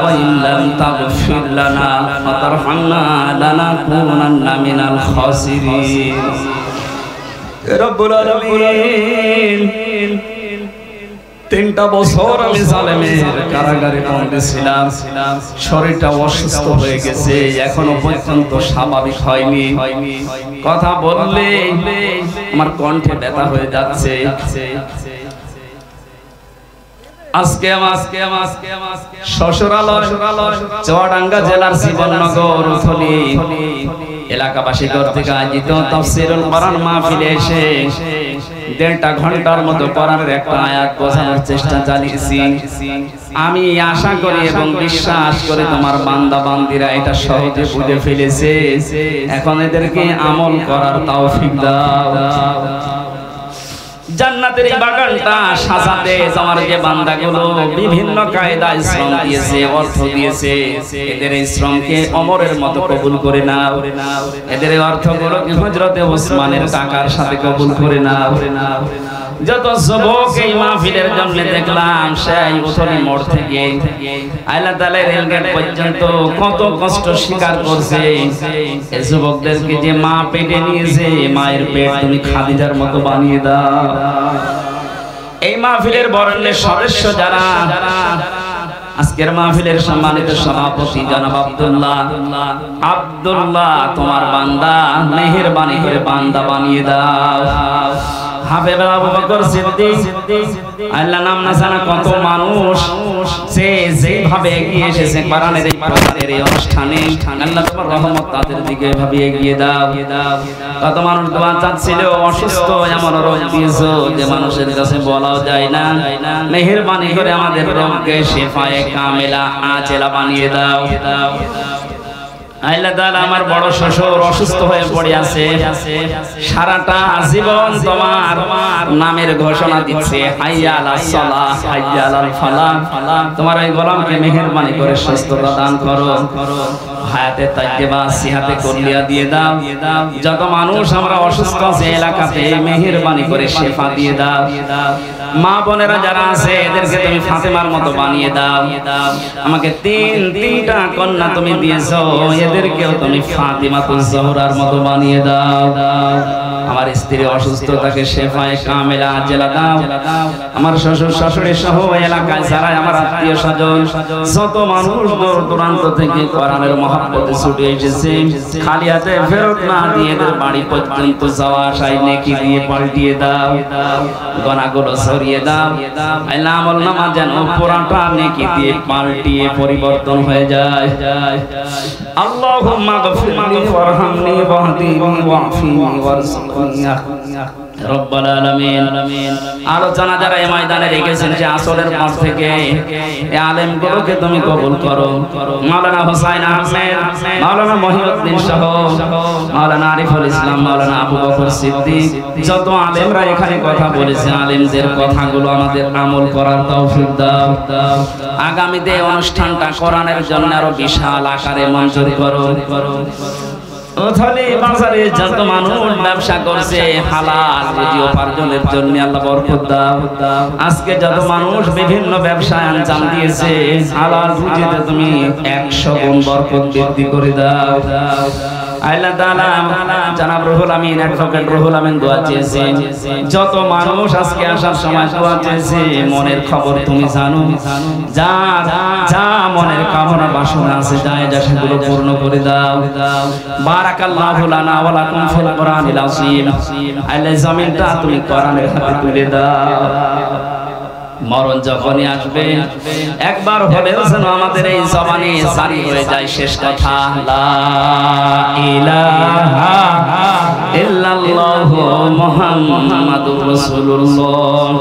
ওয়া ইল্লাম তাগফির লানা ওয়া তারহামনা লানাকুনান্না মিনাল খাসিরিন। রব্বুল আলামিন, 3টা বছর আমি জালেমের কারাগারে বন্দী ছিলাম, শরীরটা অসুস্থ হয়ে গেছে, এখনো পর্যন্ত স্বাভাবিক হয়নি। কথা বললে আমার কণ্ঠে ব্যথা হয়ে যাচ্ছে। আজকে আমার শ্বশুরালয় চুয়াডাঙ্গা জেলার জীবননগর উথলি এলাকাবাসী কর্তৃক আয়োজিত তাফসীরুল কোরআন মাহফিলে এসে 1.5 ঘন্টার মতো কোরআনের একটা আয়াত বোঝানোর চেষ্টা চালিয়েছি। আমি আশা করি এবং বিশ্বাস করি তোমার বান্দা বান্দিরা এটা সহজে বুঝে ফেলেছে। এখন এদেরকে আমল করার তৌফিক দাও। জান্নাতের এই বাগানটা সাজাতে তোমার যে বান্দাগুলো বিভিন্ন কায়দায় শ্রম দিয়েছে, অর্থ দিয়েছে, এদের এই শ্রমকে ওমরের মতো কবুল করে নাও। এদের এই অর্থগুলোকে হযরতে ওসমানের টাকার সাথে কবুল করে নাও। যত যুবক এই মাহফিলের জন্য দেখলাম সেই উথলি মোড় থেকে আইলা তালে রেলগেট পর্যন্ত কত কষ্ট স্বীকার করছে, এই যুবকদেরকে যে মা পেটে নিয়েছে, মায়ের পেট তুমি খাদিজার মতো বানিয়ে দাও। এই মাহফিলের বরেণ্যের সদস্য যারা, আজকের মাহফিলের সম্মানিত সভাপতি জনাব আব্দুল্লাহ, তোমার বান্দা মেহেরবানি করে বান্দা বানিয়ে দাও। হাফেজ আবু বকর সিদ্দিক, আল্লাহ নাম না জানা কত মানুষ সে যেভাবে এগিয়ে এসেছে কোরআনের এই প্রচারের এই অনুষ্ঠানে, আল্লাহ তোমার রহমত তাদের দিকে এভাবে এগিয়ে দাও। কত মানুষ দোয়া চাচ্ছিল, অসুস্থ, এমন রোগ দিয়েছো যে মানুষের কাছে বলাও যায় না। মেহেরবানি করে আমাদের রোগকে শিফায়ে কামিলা আজেলা বানিয়ে দাও। আল্লাহ তাআলা আমার বড় শ্বশুর অসুস্থ হয়ে পড়ে আছে, সারাটা জীবন তোমার নামের ঘোষণা দিচ্ছে, হাইয়া আলাস সালাহ হাইয়া আলাল ফালাহ। তোমার এই গোলামকে মেহেরবানি করে সুস্থতা দান করো, হায়াতে তাইয়্যিবা সিহাতে কুল্লিয়া দিয়ে দাও। যত মানুষ আমরা অসুস্থ আছে এলাকাতে মেহেরবানি করে শিফা দিয়ে দাও। মা বোনেরা যারা আছে এদেরকে তুমি ফাতেমার মতো বানিয়ে দাও। আমাকে তিনটা কন্যা তুমি দিয়েছো, এদেরকেও তুমি ফাতিমাতুজ জোহরার মতো বানিয়ে দাও। আমার স্ত্রী অসুস্থতাকে শেফায়ে কামিলা আজেলা দাও। আমার শ্বশুর শাশুড়ি সহ এলাকায় যারা আমার আত্মীয় স্বজন, যত মানুষ দূর দূরান্ত থেকে কোরআনের মহব্বতে ছুটে এসেছে, খালি হাতে ফেরত না দিয়ে এদের বাড়ি পর্যন্ত যাওয়া আসায় নেকি দিয়ে পাল্টিয়ে দাও, গুনাহগুলো সরিয়ে দাও। আল্লাহ আমল নামা যেন পুরাটা নেকি দিয়ে পাল্টিয়ে পরিবর্তন হয়ে যায়। আল্লাহুম্মা গফিরলি ওয়ারহামনি ওয়াহদিনি ওয়াফিনি ওয়ারযুকনি রব্বাল আলামিন। আলোচনা যারা এই ময়দানে রেখেছেন যে আসরের পর থেকে এই আলেমগুলোকে তুমি কবুল করো। মাওলানা হুসাইন আহমেদ, মাওলানা মহিউদ্দিন সহ মাওলানা আরিফুল ইসলাম, মাওলানা আবু বকর সিদ্দিক, যত আলেমরা এখানে কথা বলেছে, আলেমদের কথাগুলো আমাদের আমল করার তৌফিক দাও। আগামীতে অনুষ্ঠানটা কোরআনের জন্য আরো বিশাল আকারে মঞ্জুর করো। ওখানে বাজারে যত মানুষ ব্যবসা করছে হালাল রুজি উপার্জনের জন্য আল্লাহ বরকত দাও। আজকে যত মানুষ বিভিন্ন ব্যবসায় আঞ্জাম দিয়েছে, হালাল রুজিতে তুমি 100 গুণ বরকত বৃদ্ধি করে দাও। আল্লাহ তাআলা জনাব রুহুল আমিন অ্যাডভোকেট রুহুল আমিন দোয়া চেয়েছে যত মানুষ আজকে আসার সময় দোয়া চেয়েছে মনের খবর তুমি জানো যা যা মনের কামনা বাসনা আছে যায় যা সেগুলো পূর্ণ করে দাও বারাকাল্লাহু লানা ওয়া লাকুম ফিল কোরআনিল আযীম আল্লাহ জমিনটা তুমি কোরআনের হাতে তুলে দাও মরণ যখনই আসবে একবার হলেও যেন আমাদের এই জবানে জারি হয়ে যায় শেষ কথা লা ইলাহা ইল্লাল্লাহু মুহাম্মাদুর রাসূলুল্লাহ।